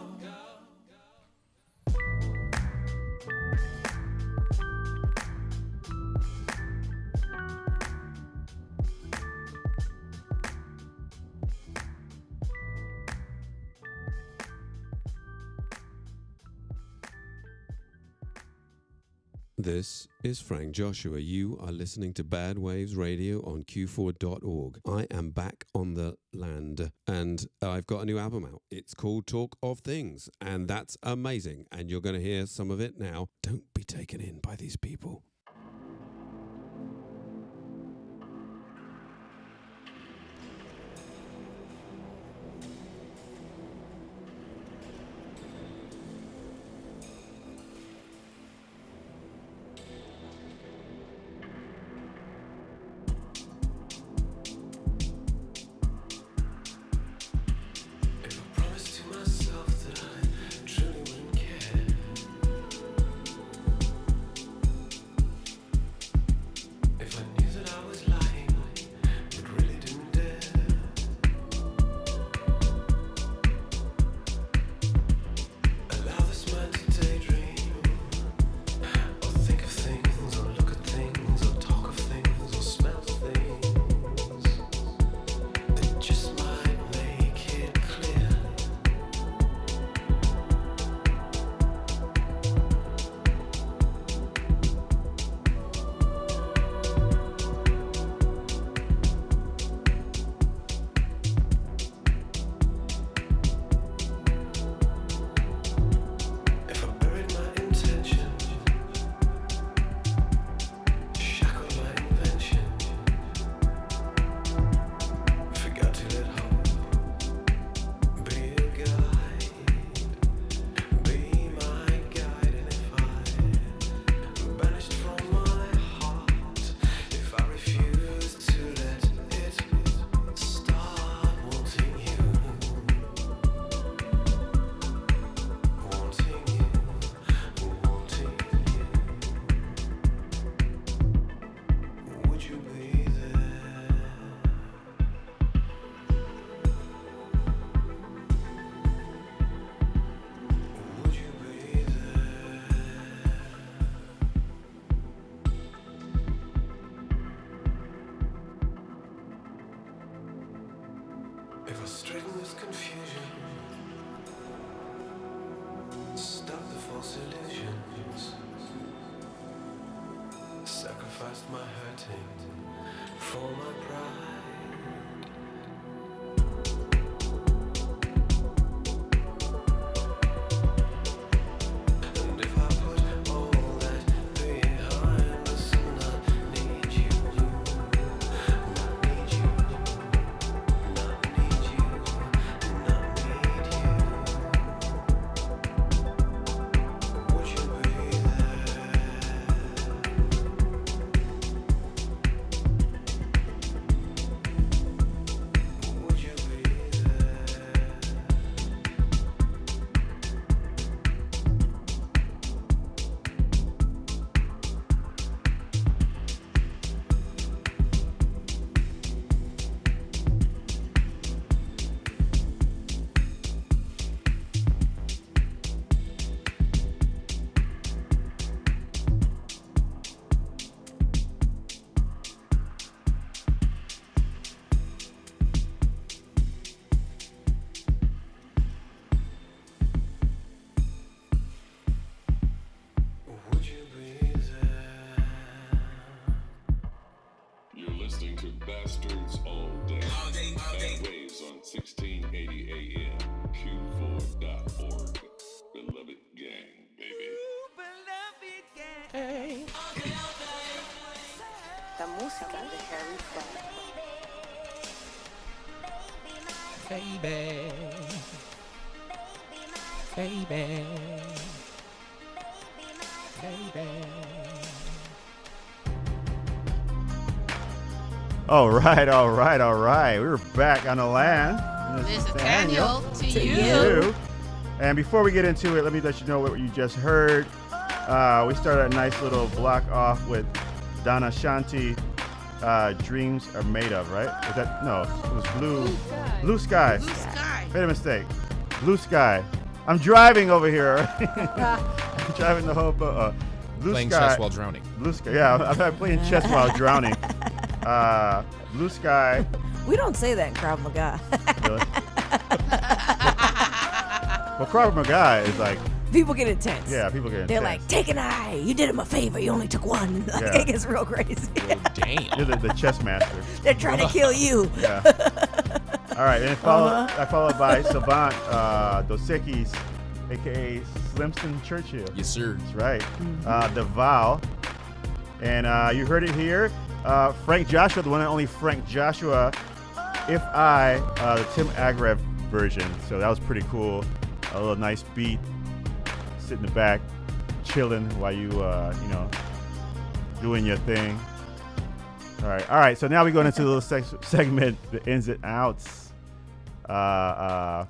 This is Frank Joshua. You are listening to Bad Waves Radio on Q4.org. I am back on the land and I've got a new album out. It's called Talk of Things and that's amazing. And you're going to hear some of it now. Don't be taken in by these people. of my hurting, for my pride. And if I put all that behind, must not need you, not need you, not need you, not need you. Would you be there? Would you be there? Would you be there? You're listening to Bastards All Day. Bad Waves on 1680 AM. Q4.org. Beloved gang, baby. La música de Harry Fraud. Baby. Baby. Baby. All right. We're back on the land. This is Daniel to you. And before we get into it, let me let you know what you just heard. We started a nice little block off with Donna Shanti. Dreams are made of, right? Was that no? It was Blue Sky. Blue Sky. Made a mistake. Blue Sky. I'm driving over here. I'm driving the whole boat. Blue Playing Sky. chess while drowning. Blue Sky. Yeah, I'm playing chess while drowning. Blue Sky. We don't say that in Krav Maga. Really? Well, Krav Maga is like. People get intense. Yeah, people get intense. They're like, take an eye. You did him a favor. You only took one. Like, Yeah. it gets real crazy. Damn. You're the chess master. They're trying to kill you. Yeah. All right, and followed by Savant Dosekis, a.k.a. Slimston Churchill. Yes, sir. That's right. The Vow. And you heard it here. Frank Joshua, the one and only Frank Joshua, If I, the Tim Agrev version. So that was pretty cool. A little nice beat. Sit in the back, chilling while you, doing your thing. All right. So now we go into a little segment, the ins and outs. Where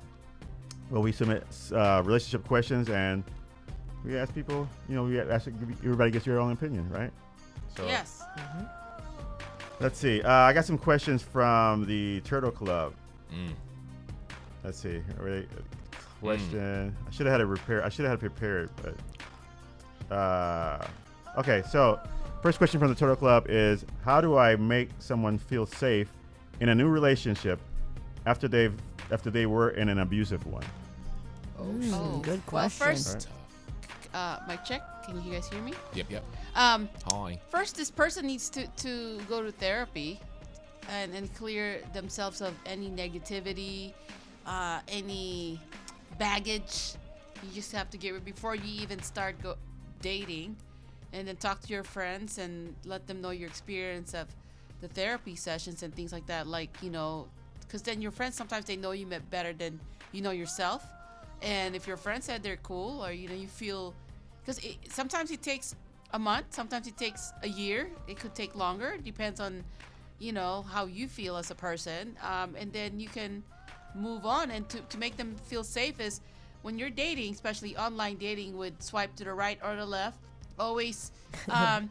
we submit relationship questions and we ask people. Everybody gets your own opinion, right? So Yes. let's see. I got some questions from the Turtle Club. Let's see. Question. I should have had it prepared, but okay. So, first question from the Turtle Club is: how do I make someone feel safe in a new relationship after they were in an abusive one? Good question. Well, first, mic check. Can you guys hear me? Yep. Hi. First, this person needs to go to therapy and clear themselves of any negativity, any baggage. You just have to get rid before you even start dating, and then talk to your friends and let them know your experience of the therapy sessions and things like that. Like, because then your friends, sometimes they know you better than you know yourself. And if your friend said they're cool, or you feel, because sometimes it takes a month, sometimes it takes a year, it could take longer. It depends on how you feel as a person, and then you can move on. And to make them feel safe is when you're dating, especially online dating with swipe to the right or the left, always Made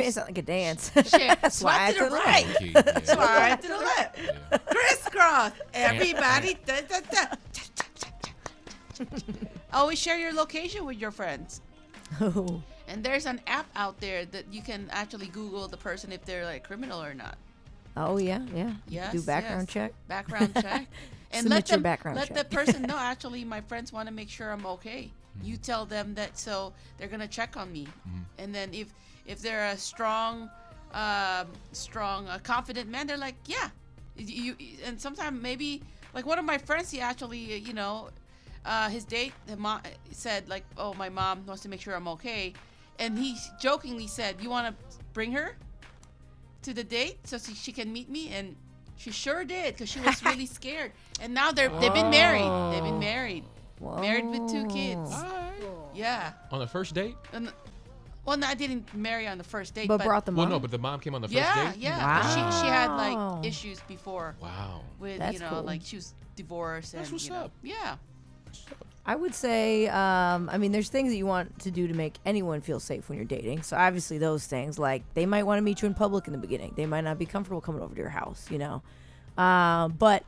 it sound like a dance. Swipe to the right, swipe to the left, crisscross, everybody. Always share your location with your friends. And there's an app out there that you can actually Google the person if they're like criminal or not. Oh yeah. Yes. Do background check. Background check. And Submit your background let check. the person know. Actually, my friends want to make sure I'm okay. You tell them that, so they're gonna check on me. And then if they're a strong strong, confident man, they're like, yeah. And sometimes maybe, like one of my friends, he actually, his date, the mom said like, oh, my mom wants to make sure I'm okay. And he jokingly said, you want to bring her to the date so she can meet me? And she sure did, because she was really scared. And now they've been married. They've been married. Married with 2 kids. Yeah. On the first date? Well, no, I didn't marry on the first date. But brought the mom? Well, no, but the mom came on the first date? Yeah. Wow. She had like issues before. Wow. With, That's cool. like she was divorced. That's and, what's up. Yeah. I would say, there's things that you want to do to make anyone feel safe when you're dating. So obviously those things, like they might want to meet you in public in the beginning. They might not be comfortable coming over to your house, But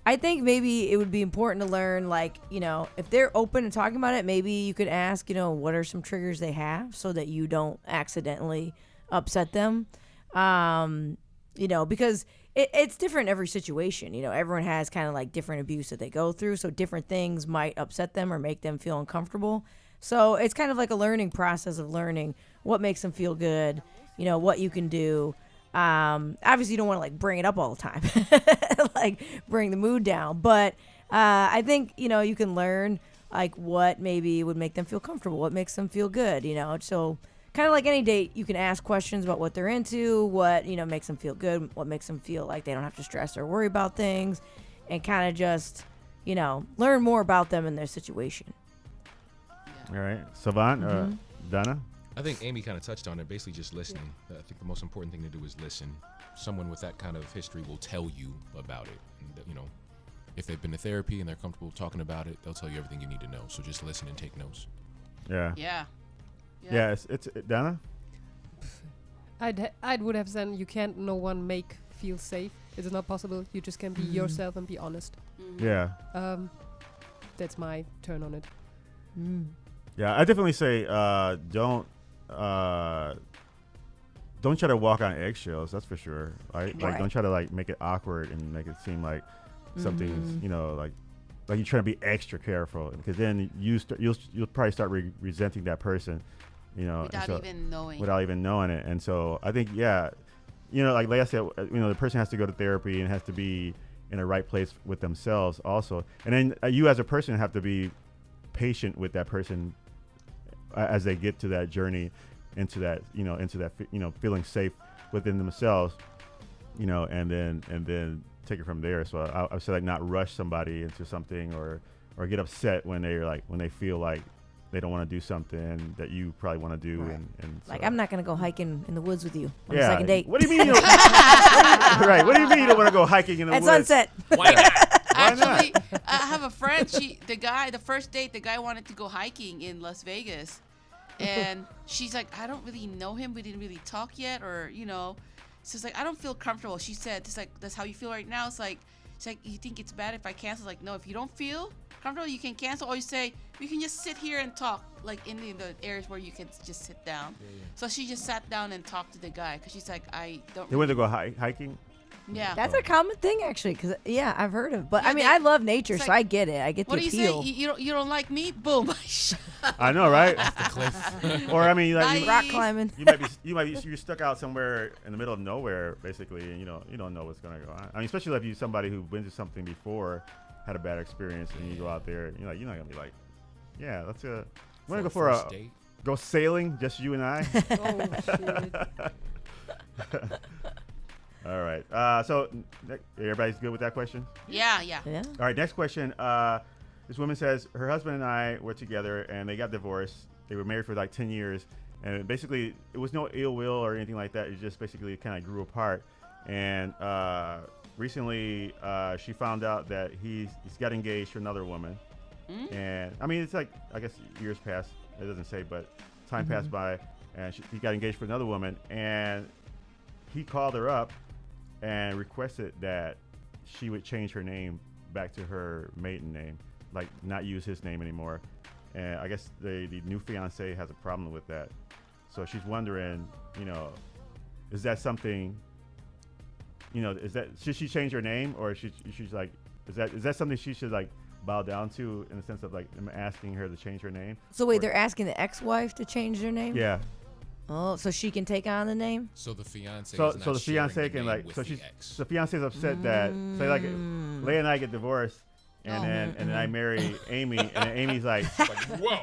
I think maybe it would be important to learn, like, if they're open and talking about it, maybe you could ask, what are some triggers they have so that you don't accidentally upset them. Because it's different in every situation. Everyone has kind of like different abuse that they go through. So different things might upset them or make them feel uncomfortable. So it's kind of like a learning process of learning what makes them feel good, what you can do. Obviously you don't want to like bring it up all the time, like bring the mood down. But I think, you can learn like what maybe would make them feel comfortable, what makes them feel good, So kind of like any date, you can ask questions about what they're into, what, makes them feel good, what makes them feel like they don't have to stress or worry about things, and kind of just, learn more about them and their situation. All right. Savant, Donna? I think Amy kind of touched on it, basically just listening. I think the most important thing to do is listen. Someone with that kind of history will tell you about it. And, if they've been to therapy and they're comfortable talking about it, they'll tell you everything you need to know. So just listen and take notes. Yeah. Yeah. Yeah, it's Donna? I would have said you can't no one make feel safe. It's not possible. You just can be yourself and be honest. Yeah. That's my turn on it. Yeah, I definitely say don't try to walk on eggshells. That's for sure. Right? Like don't try to like make it awkward and make it seem like something's like you're trying to be extra careful, because then you'll probably start resenting that person, without even knowing it. And so I think like I said, the person has to go to therapy and has to be in the right place with themselves also. And then you as a person have to be patient with that person as they get to that journey into that feeling safe within themselves, and then take it from there. So I would say like not rush somebody into something or get upset when they feel like they don't want to do something that you probably want to do. Right. And like, so. I'm not going to go hiking in the woods with you on the second date. What do you mean? Right. What do you mean you don't want to go hiking in the woods? At sunset. Why not? Actually, I have a friend. The first date, the guy wanted to go hiking in Las Vegas, and she's like, I don't really know him. We didn't really talk yet, or So it's like, I don't feel comfortable. She said, it's like, that's how you feel right now. It's like, you think it's bad if I cancel? Like, no, if you don't feel comfortable, you can cancel. Or you say, we can just sit here and talk, like in the areas where you can just sit down. Yeah. So she just sat down and talked to the guy, because she's like, I don't. They went to go hiking? Yeah. That's a common thing, actually, because, I've heard of. But, I love nature, so I get it. I get the appeal. What do you say? You don't like me? Boom. I know, right? Off the cliff. Or, like, rock climbing. You're stuck out somewhere in the middle of nowhere, basically, and you don't know what's going to go on. I mean, especially if you're somebody who went through something before, had a bad experience, and you go out there, you're not going to be like, yeah, let's we're going to go go sailing, just you and I. Oh, shit. All right. So everybody's good with that question? Yeah. All right. Next question. This woman says her husband and I were together and they got divorced. They were married for like 10 years. And basically, it was no ill will or anything like that. It just basically kind of grew apart. And recently, she found out that he's got engaged to another woman. And I mean, it's like, I guess years passed. It doesn't say, but time passed by. And he got engaged for another woman. And he called her up and requested that she would change her name back to her maiden name, like not use his name anymore. And I guess the new fiance has a problem with that. So she's wondering, is that something, should she change her name, or she's like, is that something she should like bow down to, in the sense of like them asking her to change her name? So wait, they're asking the ex-wife to change their name? Yeah. Oh, so she can take on the name? So the fiance So is not so the sharing fiance the can name like with so the she's ex. the fiance's upset that say like Leia and I get divorced. And then I marry Amy, and then Amy's like, whoa.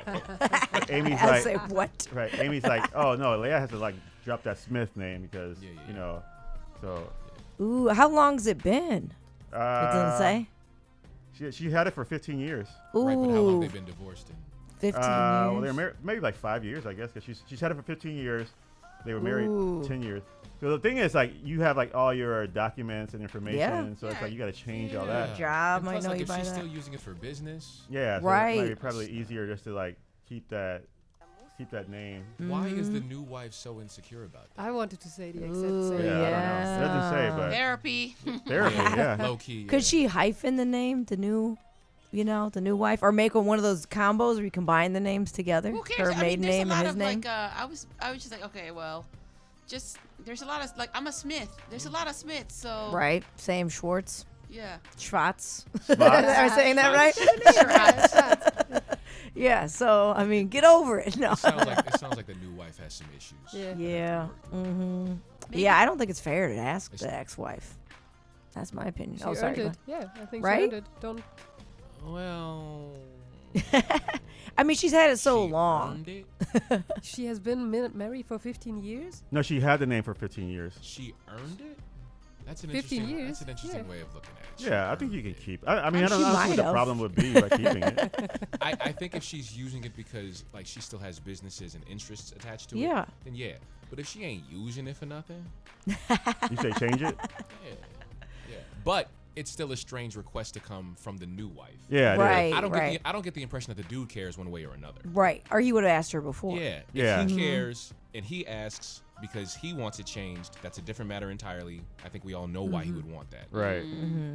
Amy's I like, say what? Right. Amy's like, oh no, Leia has to like drop that Smith name because you know, so. Ooh, how long's it been? It didn't say. She had it for 15 years. Ooh. Right, but how long they've been divorced? 15 Well, years. they're married maybe like 5 years, I guess, because she's had it for 15 years. They were married Ooh. 10 years. So the thing is, like, you have like all your documents and information, Yeah. so it's like you got to change all that. Job And might plus, know like, you if by she's that. still using it for business. Yeah, so Right. it might be probably easier just to like keep that name. Why is the new wife so insecure about that? I wanted to say the exact Ooh, same. Yeah, I don't know. It doesn't say, but Therapy. therapy, yeah. Low key. Could she hyphen the name, the new wife, or make one of those combos where you combine the names together? Who cares? Her maiden there's name a lot and his of name. like I was just like, okay, well, just there's a lot of like I'm a Smith. There's a lot of Smiths, so Right. Same Schwartz. Yeah. Schwartz. Schwartz. Am I saying that right? Yeah. So I mean, get over it. No. It sounds like the new wife has some issues. Yeah. Mm-hmm. Yeah. I don't think it's fair to ask the ex-wife. That's my opinion. She Oh, sorry. earned it. Yeah, I think Right? she earned it. Don't. Well. I mean, she's had it so long. She has been married for 15 years. No, she had the name for 15 years. She earned it? That's an 15 interesting, years, That's an interesting yeah. way of looking at it. Yeah, I think you can keep. I mean, I don't She know what might the have. problem would be by keeping it. I think if she's using it because like she still has businesses and interests attached to Yeah. it, then yeah. But if she ain't using it for nothing, You say change it? yeah. But it's still a strange request to come from the new wife. Yeah, it is. Right. I don't get the impression that the dude cares one way or another. Right. Or he would have asked her before. Yeah. Yeah. If he cares and he asks because he wants it changed, that's a different matter entirely. I think we all know why he would want that. Right.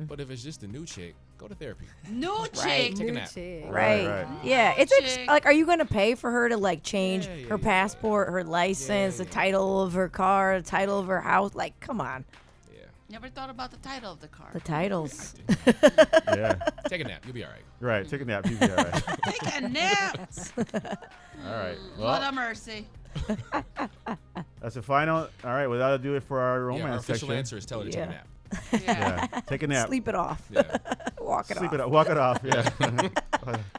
But if it's just a new chick, go to therapy. No Right. chick. Take a New nap. chick. Right. Right. Yeah. It's Chick. like, are you going to pay for her to like change Yeah, yeah, her yeah. passport, her license, the title of her car, the title of her house? Like, come on. Yeah. Never thought about the title of the car. The titles. Yeah. Take a nap. You'll be all right. Right. Take a nap. You be all right. Take a nap. All right. Lord Well, have mercy. that's the final. All right. Well, that'll do it for our romance Yeah, our official section. answer is tell her to take a Yeah. nap. Yeah. Take a nap. Sleep it off. Yeah. Walk it Sleep off. it up. Walk it off. Yeah.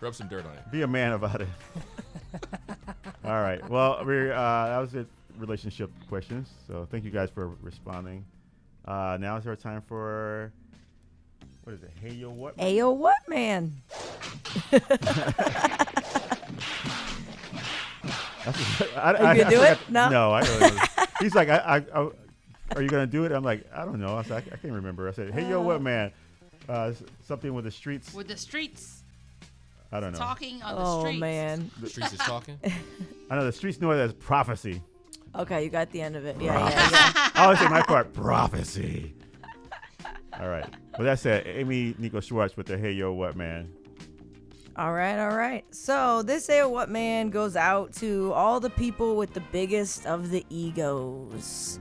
Rub some dirt on it. Be a man about it. All right. Well, that was it. Relationship questions. So thank you guys for responding. Now is our time for what is it? Hey yo what? man? Ayo, what man? Are you gonna do it? No? No, I don't know. He's like, are you gonna do it? I'm like, I don't know. I said, I can't remember. I said, hey yo what man? Something with the streets. With the streets I don't know. talking on the Oh streets. man. The streets is talking. I know the streets know it as prophecy. Okay, you got the end of it. Yeah, yeah, yeah. I always say my part, prophecy. All right. Well, that's it. Amy Nico Schwartz with the Hey Yo What Man. All right, all right. So this Ayo What Man goes out to all the people with the biggest of the egos.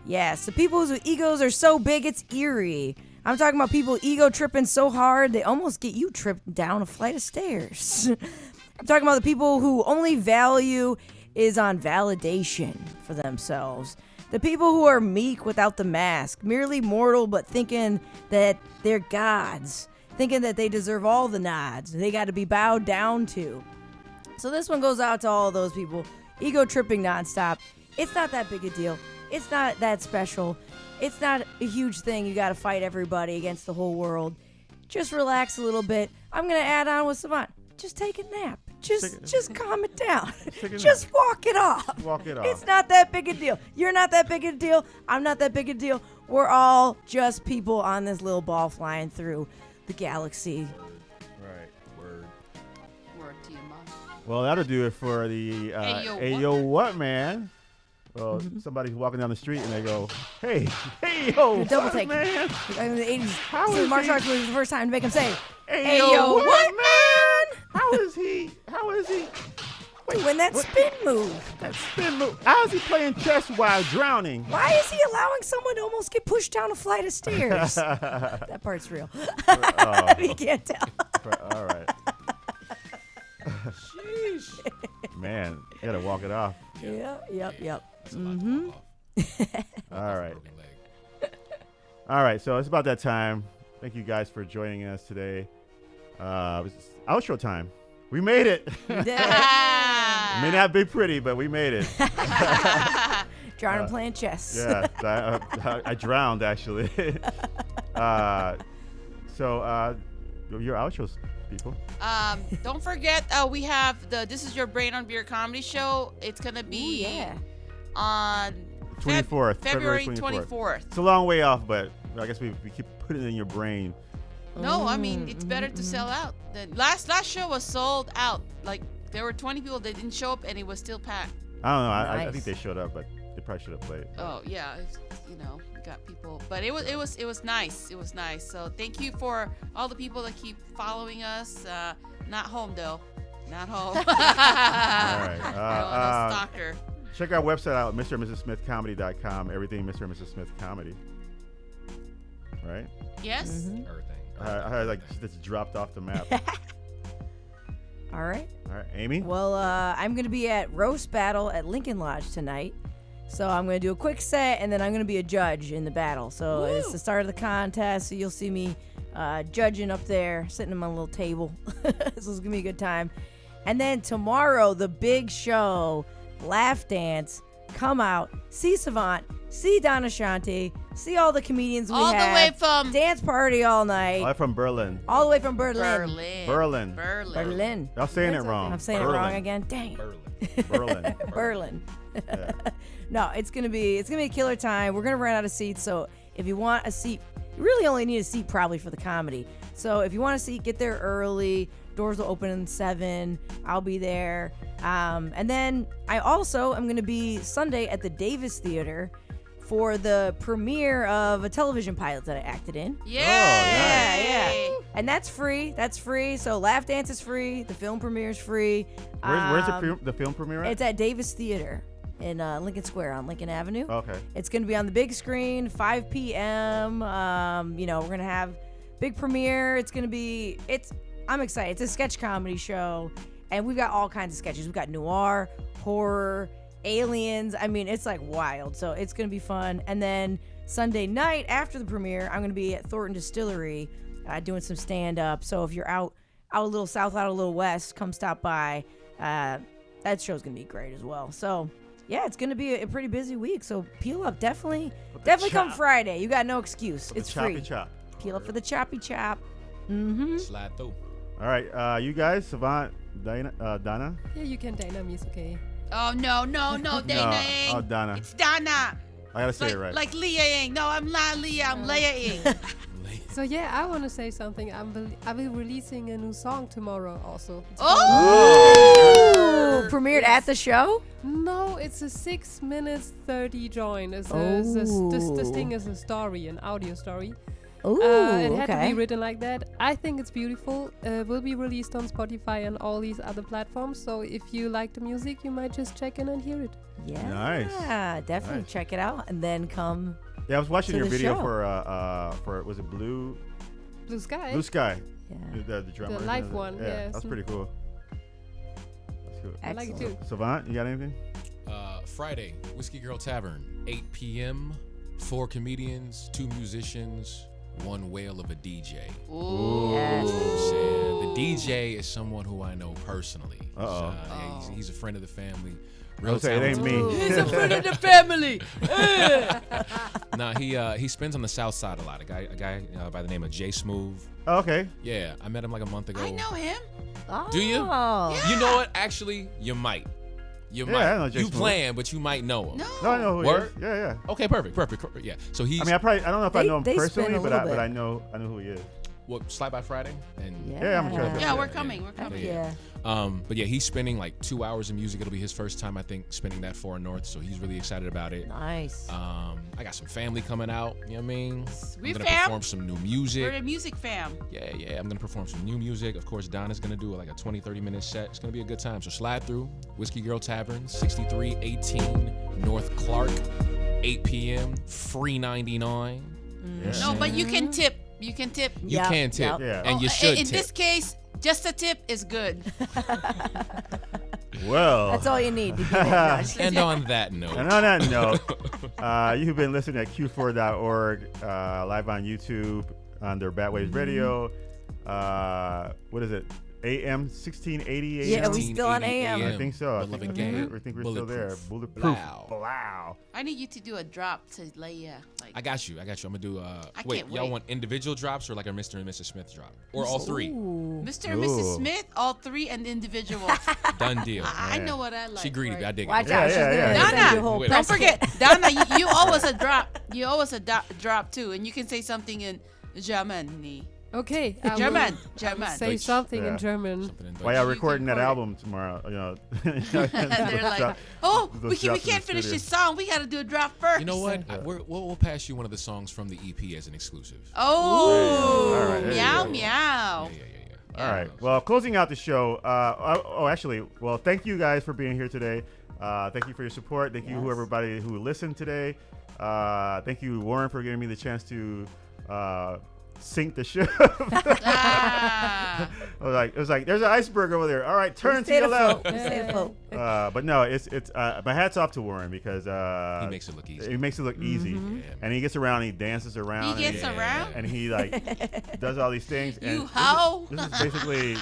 Yes, the people whose egos are so big it's eerie. I'm talking about people ego tripping so hard they almost get you tripped down a flight of stairs. I'm talking about the people who only value is on validation for themselves. The people who are meek without the mask, merely mortal but thinking that they're gods, thinking that they deserve all the nods, they got to be bowed down to. So this one goes out to all those people, ego tripping nonstop. It's not that big a deal. It's not that special. It's not a huge thing. You got to fight everybody against the whole world. Just relax a little bit. I'm going to add on with Savant. Just take a nap. Just calm it down. Just walk it off. Walk it off. It's not that big a deal. You're not that big a deal. I'm not that big a deal. We're all just people on this little ball flying through the galaxy. Right. Word. Word to your mom. Well, that'll do it for the Hey Yo What Man. Well, somebody's walking down the street and they go, hey yo, Double what, take. man? In the 80s, How so is martial he- arts was the first time to make him say, Hey yo, yo, what, man? How is he? Doing that spin move. That spin move. How is he playing chess while drowning? Why is he allowing someone to almost get pushed down a flight of stairs? That part's real. You can't tell. All right. Sheesh. Man, you gotta walk it off. Yep. Mm-hmm. All right. All right. So it's about that time. Thank you guys for joining us today. It was outro time. We made it. May not be pretty, but we made it. Trying to playing chess. Yeah, I drowned actually. So your outros, people. Don't forget, we have This Is Your Brain on Beer comedy show. It's gonna be on 24th, February 24th. It's a long way off, but I guess we keep putting it in your brain. No, I mean it's better to sell out. The last show was sold out. Like there were 20 people that didn't show up, and it was still packed. I don't know. I think they showed up, but they probably should have played. Oh yeah, we got people, but it was nice. It was nice. So thank you for all the people that keep following us. Not home though, not home. All right. No stalker. Check our website out, Mr. and Mrs. Smith Comedy.com. Everything Mr. and Mrs. Smith Comedy. Right? Yes. Everything. I had like just dropped off the map. All right. All right, Amy. Well, I'm going to be at Roast Battle at Lincoln Lodge tonight. So I'm going to do a quick set, and then I'm going to be a judge in the battle. So it's the start of the contest, so you'll see me judging up there, sitting at my little table. So it's going to be a good time. And then tomorrow, the big show, Laugh Dance. Come out, see Savant, see Donna Shanti, see all the comedians we have. All the way from dance party all night. All the way from Berlin. All the way from Berlin. Berlin. Y'all saying it wrong. I'm saying it wrong again. Dang. Berlin. Berlin. No, it's gonna be a killer time. We're gonna run out of seats, so if you want a seat, you really only need a seat probably for the comedy. So if you want a seat, get there early. Doors will open at 7. I'll be there. And then I also am going to be Sunday at the Davis Theater for the premiere of a television pilot that I acted in. Yeah. And that's free. So Laugh Dance is free. The film premiere is free. Where's the film premiere at? It's at Davis Theater in Lincoln Square on Lincoln Avenue. Okay. It's going to be on the big screen, 5 p.m. We're going to have big premiere. I'm excited. It's a sketch comedy show, and we've got all kinds of sketches. We've got noir, horror, aliens. I mean, it's like wild. So it's going to be fun. And then Sunday night after the premiere, I'm going to be at Thornton Distillery doing some stand-up. So if you're out a little south, out a little west, come stop by. That show's going to be great as well. So, yeah, it's going to be a pretty busy week. So peel up. Definitely come Friday. You got no excuse. It's free. Chop. Peel up for the choppy chop. Mm-hmm. Slide through. All right, you guys, Savant, Donna. Yeah, you can Dana me, it's okay. Oh no, Dana. Oh, Donna. It's Dana. I gotta say it right. Like Leah Ing. No, I'm not Leah. I'm Leia Ing. So yeah, I want to say something. I'll be releasing a new song tomorrow also. Oh! Premiered at the show? No, it's a 6 minutes 30 joint. This thing is a story, an audio story. Ooh, it had to okay. be written like that. I think it's beautiful. Will be released on Spotify and all these other platforms. So if you like the music, you might just check in and hear it. Yeah, Nice. definitely check it out and then come. Yeah, I was watching to your the video show. for was it Blue Sky? Blue Sky. Yeah. The drummer. The live one, Yeah, yes. that's pretty cool. That's cool. I like it too. Savant, you got anything? Friday, Whiskey Girl Tavern, 8 p.m. 4 comedians, 2 musicians, 1 whale of a DJ. Ooh. Yes. You know what I'm saying? The DJ is someone who I know personally. Uh-oh. He's a friend of the family. I would say it ain't me. He's a friend of the family. Nah, he spins on the south side a lot. A guy by the name of Jay Smooth. Oh, okay. Yeah, I met him like a month ago. I know him. Do you? Oh. You know what? Actually, you might. You Yeah, might. I know Jay You Smooth. playing, but you might know him. No, I know who Word? he is. Yeah. Okay, perfect. Yeah. So he's. I mean, I don't know if I know him They spin personally, a but little bit. I know who he is. What, Slide by Friday? And Yeah, I'm sure. Yeah, we're coming. We're coming. Yeah. But yeah, he's spinning like 2 hours of music. It'll be his first time, I think, spinning that far north. So he's really excited about it. Nice. I got some family coming out. You know what I mean? We I'm gonna fam. perform some new music. We're the music fam. Yeah. I'm gonna perform some new music. Of course, Donna's gonna do like a 20-30 minute set. It's gonna be a good time. So slide through Whiskey Girl Tavern, 6318 North Clark, 8 p.m. Free 99. Yeah. No, but you can tip. You can tip. You can tip, Yeah. and you should In tip. this case, just a tip is good. Well, That's all you need to get it, Josh. And on that note. And on that note, you've been listening at Q4.org, live on YouTube under Batwaves Radio. What is it? AM 1680 AM? Yeah, we still on AM. I think so. I Beloved think gang. we're still there. Bulletproof. Blow. Wow. I need you to do a drop to Leia. Like, I got you. I'm gonna do. can't Y'all wait. want individual drops or like a Mr. and Mrs. Smith drop, or all three? Mr. and Mrs. Smith, all three, and individual. Done deal. I know what I like. She greedy, right? but I dig Watch it. out, she's gonna send you a Donna, whole don't press forget, kit. Donna, you owe us a drop. You owe us a drop too, and you can say something in Germany. Okay. I will- German. I will German. say Deutsch. something Yeah. in German. While y'all You recording that record it. album tomorrow, you know. They're like, oh, we can't finish this song. We got to do a drop first. You know what? We'll pass you one of the songs from the EP as an exclusive. Oh, All right, there you meow go. meow. All right. Well, closing out the show. Actually, thank you guys for being here today. Thank you for your support. Thank you, everybody who listened today. Thank you, Warren, for giving me the chance to sync the show. It was like, there's an iceberg over there. All right, turn to your left. But no, it's my hat's off to Warren because He makes it look easy. He makes it look easy, and he gets around, he dances around, He gets around? and he like does all these things. And You hoe? This is basically.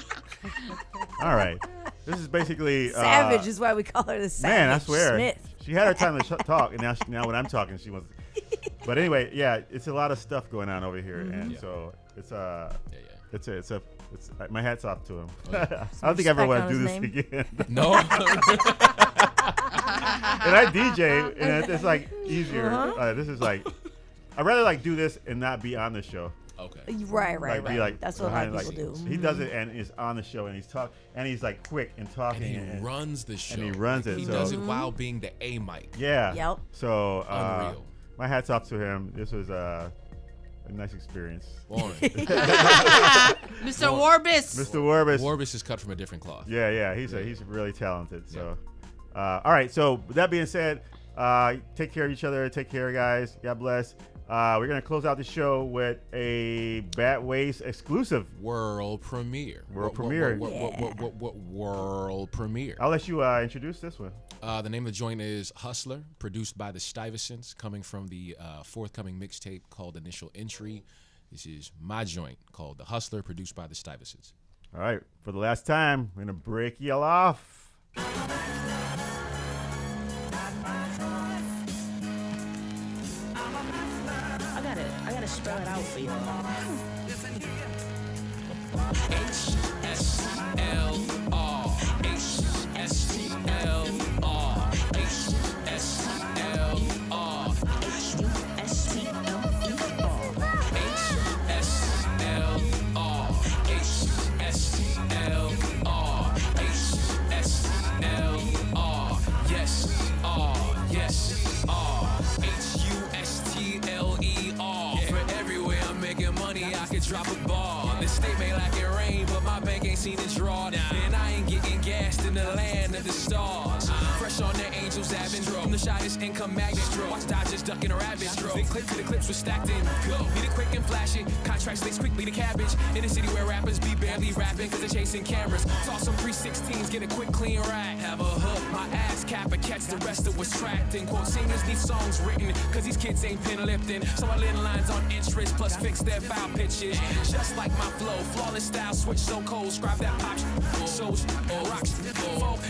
All right, this is basically Savage is why we call her the Savage. Man, I swear, Smith. she had her time to talk, and now when I'm talking, she wants. But anyway, yeah, it's a lot of stuff going on over here, and so it's my hat's off to him. I don't think I ever want to do this again. No. And I DJ, and it's like easier. This is like, I'd rather like do this and not be on the show. Okay. Right. Be like That's what a lot of behind, people do. He does it and is on the show, and he's like quick and talking. And he runs the show. And he runs it. He so. does it while being the A mic. Yeah. Yep. So Unreal. my hat's off to him. This was a nice experience. Warren. Mr. Warbis. Mr. Warbis. Warbis is cut from a different cloth. Yeah. He's really talented. So, all right. So with that being said, take care of each other. Take care, guys. God bless. We're gonna close out the show with a Batwaves exclusive world premiere. World premiere. I'll let you introduce this one. The name of the joint is Hustler, produced by the Stuyvesants, coming from the forthcoming mixtape called Initial Entry. This is my joint called The Hustler, produced by the Stuyvesants. All right, for the last time, we're gonna break y'all off. I gotta spell it out for you. H-S-L-R H-S-L-R H-S-L-R Drop a ball. This state may lack in rain, but my bank ain't seen it draw. And I ain't getting gassed in the land of the stars. Fresh on the Angels Avenue. From the shyest income magnet. Watch Dodgers ducking a rabbit. Big clip to the clips was stacked in. Go. Need it quick and flashy. Contract slicks quickly to cabbage. In a city where rappers be barely rapping cause they're chasing cameras. Saw some 316s get a quick clean rack. Have a hook, my ass cap and catch the rest of what's tracked. And quote singers need songs written cause these kids ain't pen lifting. So I lit lines on interest plus fix their foul pitches. Just like my flow, flawless style, switch so cold, scribe that pop, shows, rocks,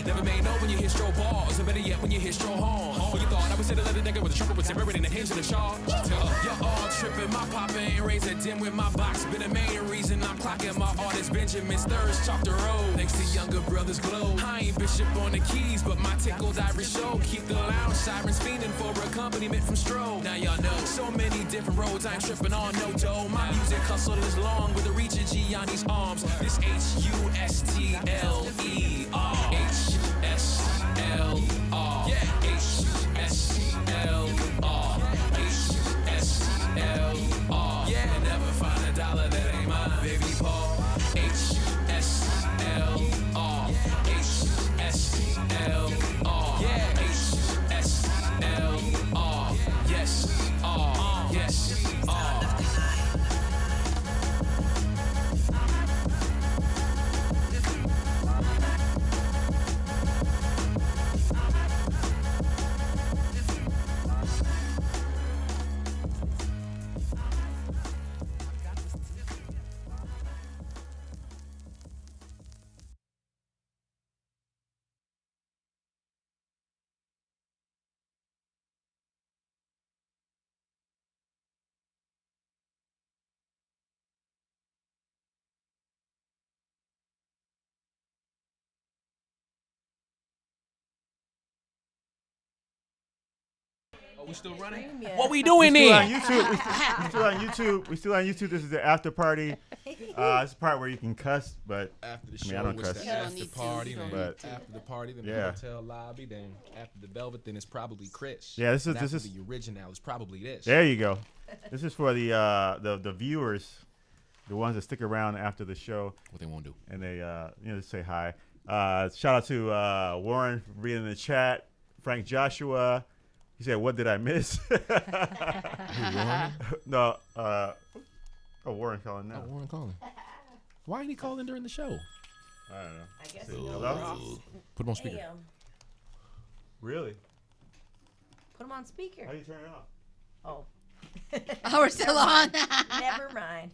never made no when you hear stroll balls, or better yet when you hear stroll horn. When you thought I was hit a little nigga with a trumpet with some ribbon and a hinge in the charge. You're all tripping, my papa ain't razor dim with my box. Been the main reason I'm clocking my artist Benjamin's thirst, chalk the road. Thanks to younger brothers glow. I ain't bishop on the keys, but my tickled Irish show. Keep the lounge sirens fiending for accompaniment from Stroh. Now y'all know, so many different roads, I ain't tripping on no dough. My music hustle is long with the reach of Gianni's arms. This H-U-S-T-L-E-R. H-S-L-R. Yeah, H-S-L-R. H-S-L-R. Yeah, never find a dollar that ain't mine, baby Paul. H-S-L-R. H-S-L-R. Yeah, H-S-L-R. Yes, yes, Oh, we still running? What we doing Still then? on YouTube. We still on YouTube. We still on YouTube. This is the after party. It's the part where you can cuss, but After the I show, mean, I don't it's cuss. the after party, then but after the party, then the yeah. hotel lobby, then after the Velvet, then it's probably Chris. Yeah, this is- And this after is- the original. It's probably this. There you go. This is for the viewers, the ones that stick around after the show. What they won't do. And they just say hi. Shout out to Warren for being in the chat. Frank Joshua. He said, "What did I miss?" Warren? No. Warren calling now. Oh, Warren calling. Why ain't he calling during the show? I don't know. I guess Say he knows hello? we're off. Put him on speaker. Damn. Really? Put him on speaker. How do you turn it off? Oh. Oh, we're still Never on. mind. Never mind.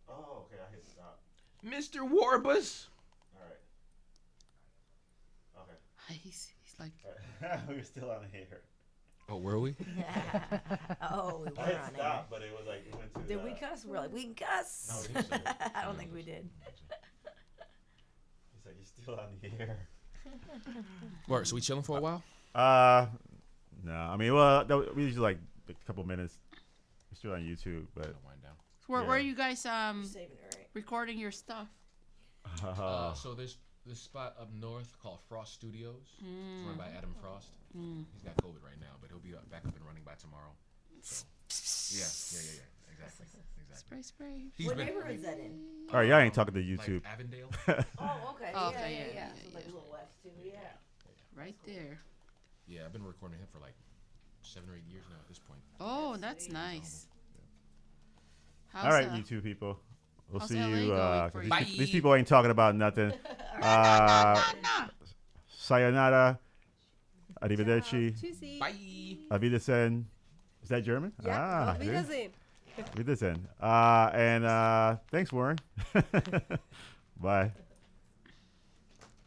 Oh, okay. I hit stop. Mr. Warbus. All right. Okay. He's like. We're still on here. Oh, were we? Oh, we were I hit on stop, air. but it was like it went to. Did we cuss? We're like, we can cuss. No, we didn't. I don't think we did. He's like, you're still on the air. Word, so we chilling for a while? No. I mean, well, we usually like a couple minutes. We're still on YouTube, but. Where are you guys Saving it, right? recording your stuff? So there's this spot up north called Frost Studios. It's run by Adam Frost. He's got COVID right now, but he'll be back up and running by tomorrow. So, yeah. Exactly. Spray. What neighborhood is that in? All right, y'all ain't talking to YouTube. Like Avondale. Oh, okay. Oh, yeah, okay, yeah. yeah. So like a little west too. Yeah. Right there. Yeah, I've been recording him for like 7 or 8 years now at this point. Oh, that's nice. How's, All right, YouTube people. We'll how's see LA you. going for you? These people ain't talking about nothing. Sayonara. Arrivederci. Tschüssi. Bye. Auf Wiedersehen. Is that German? Yeah, auf see? Wiedersehen. Wiedersehen. And thanks, Warren. Bye.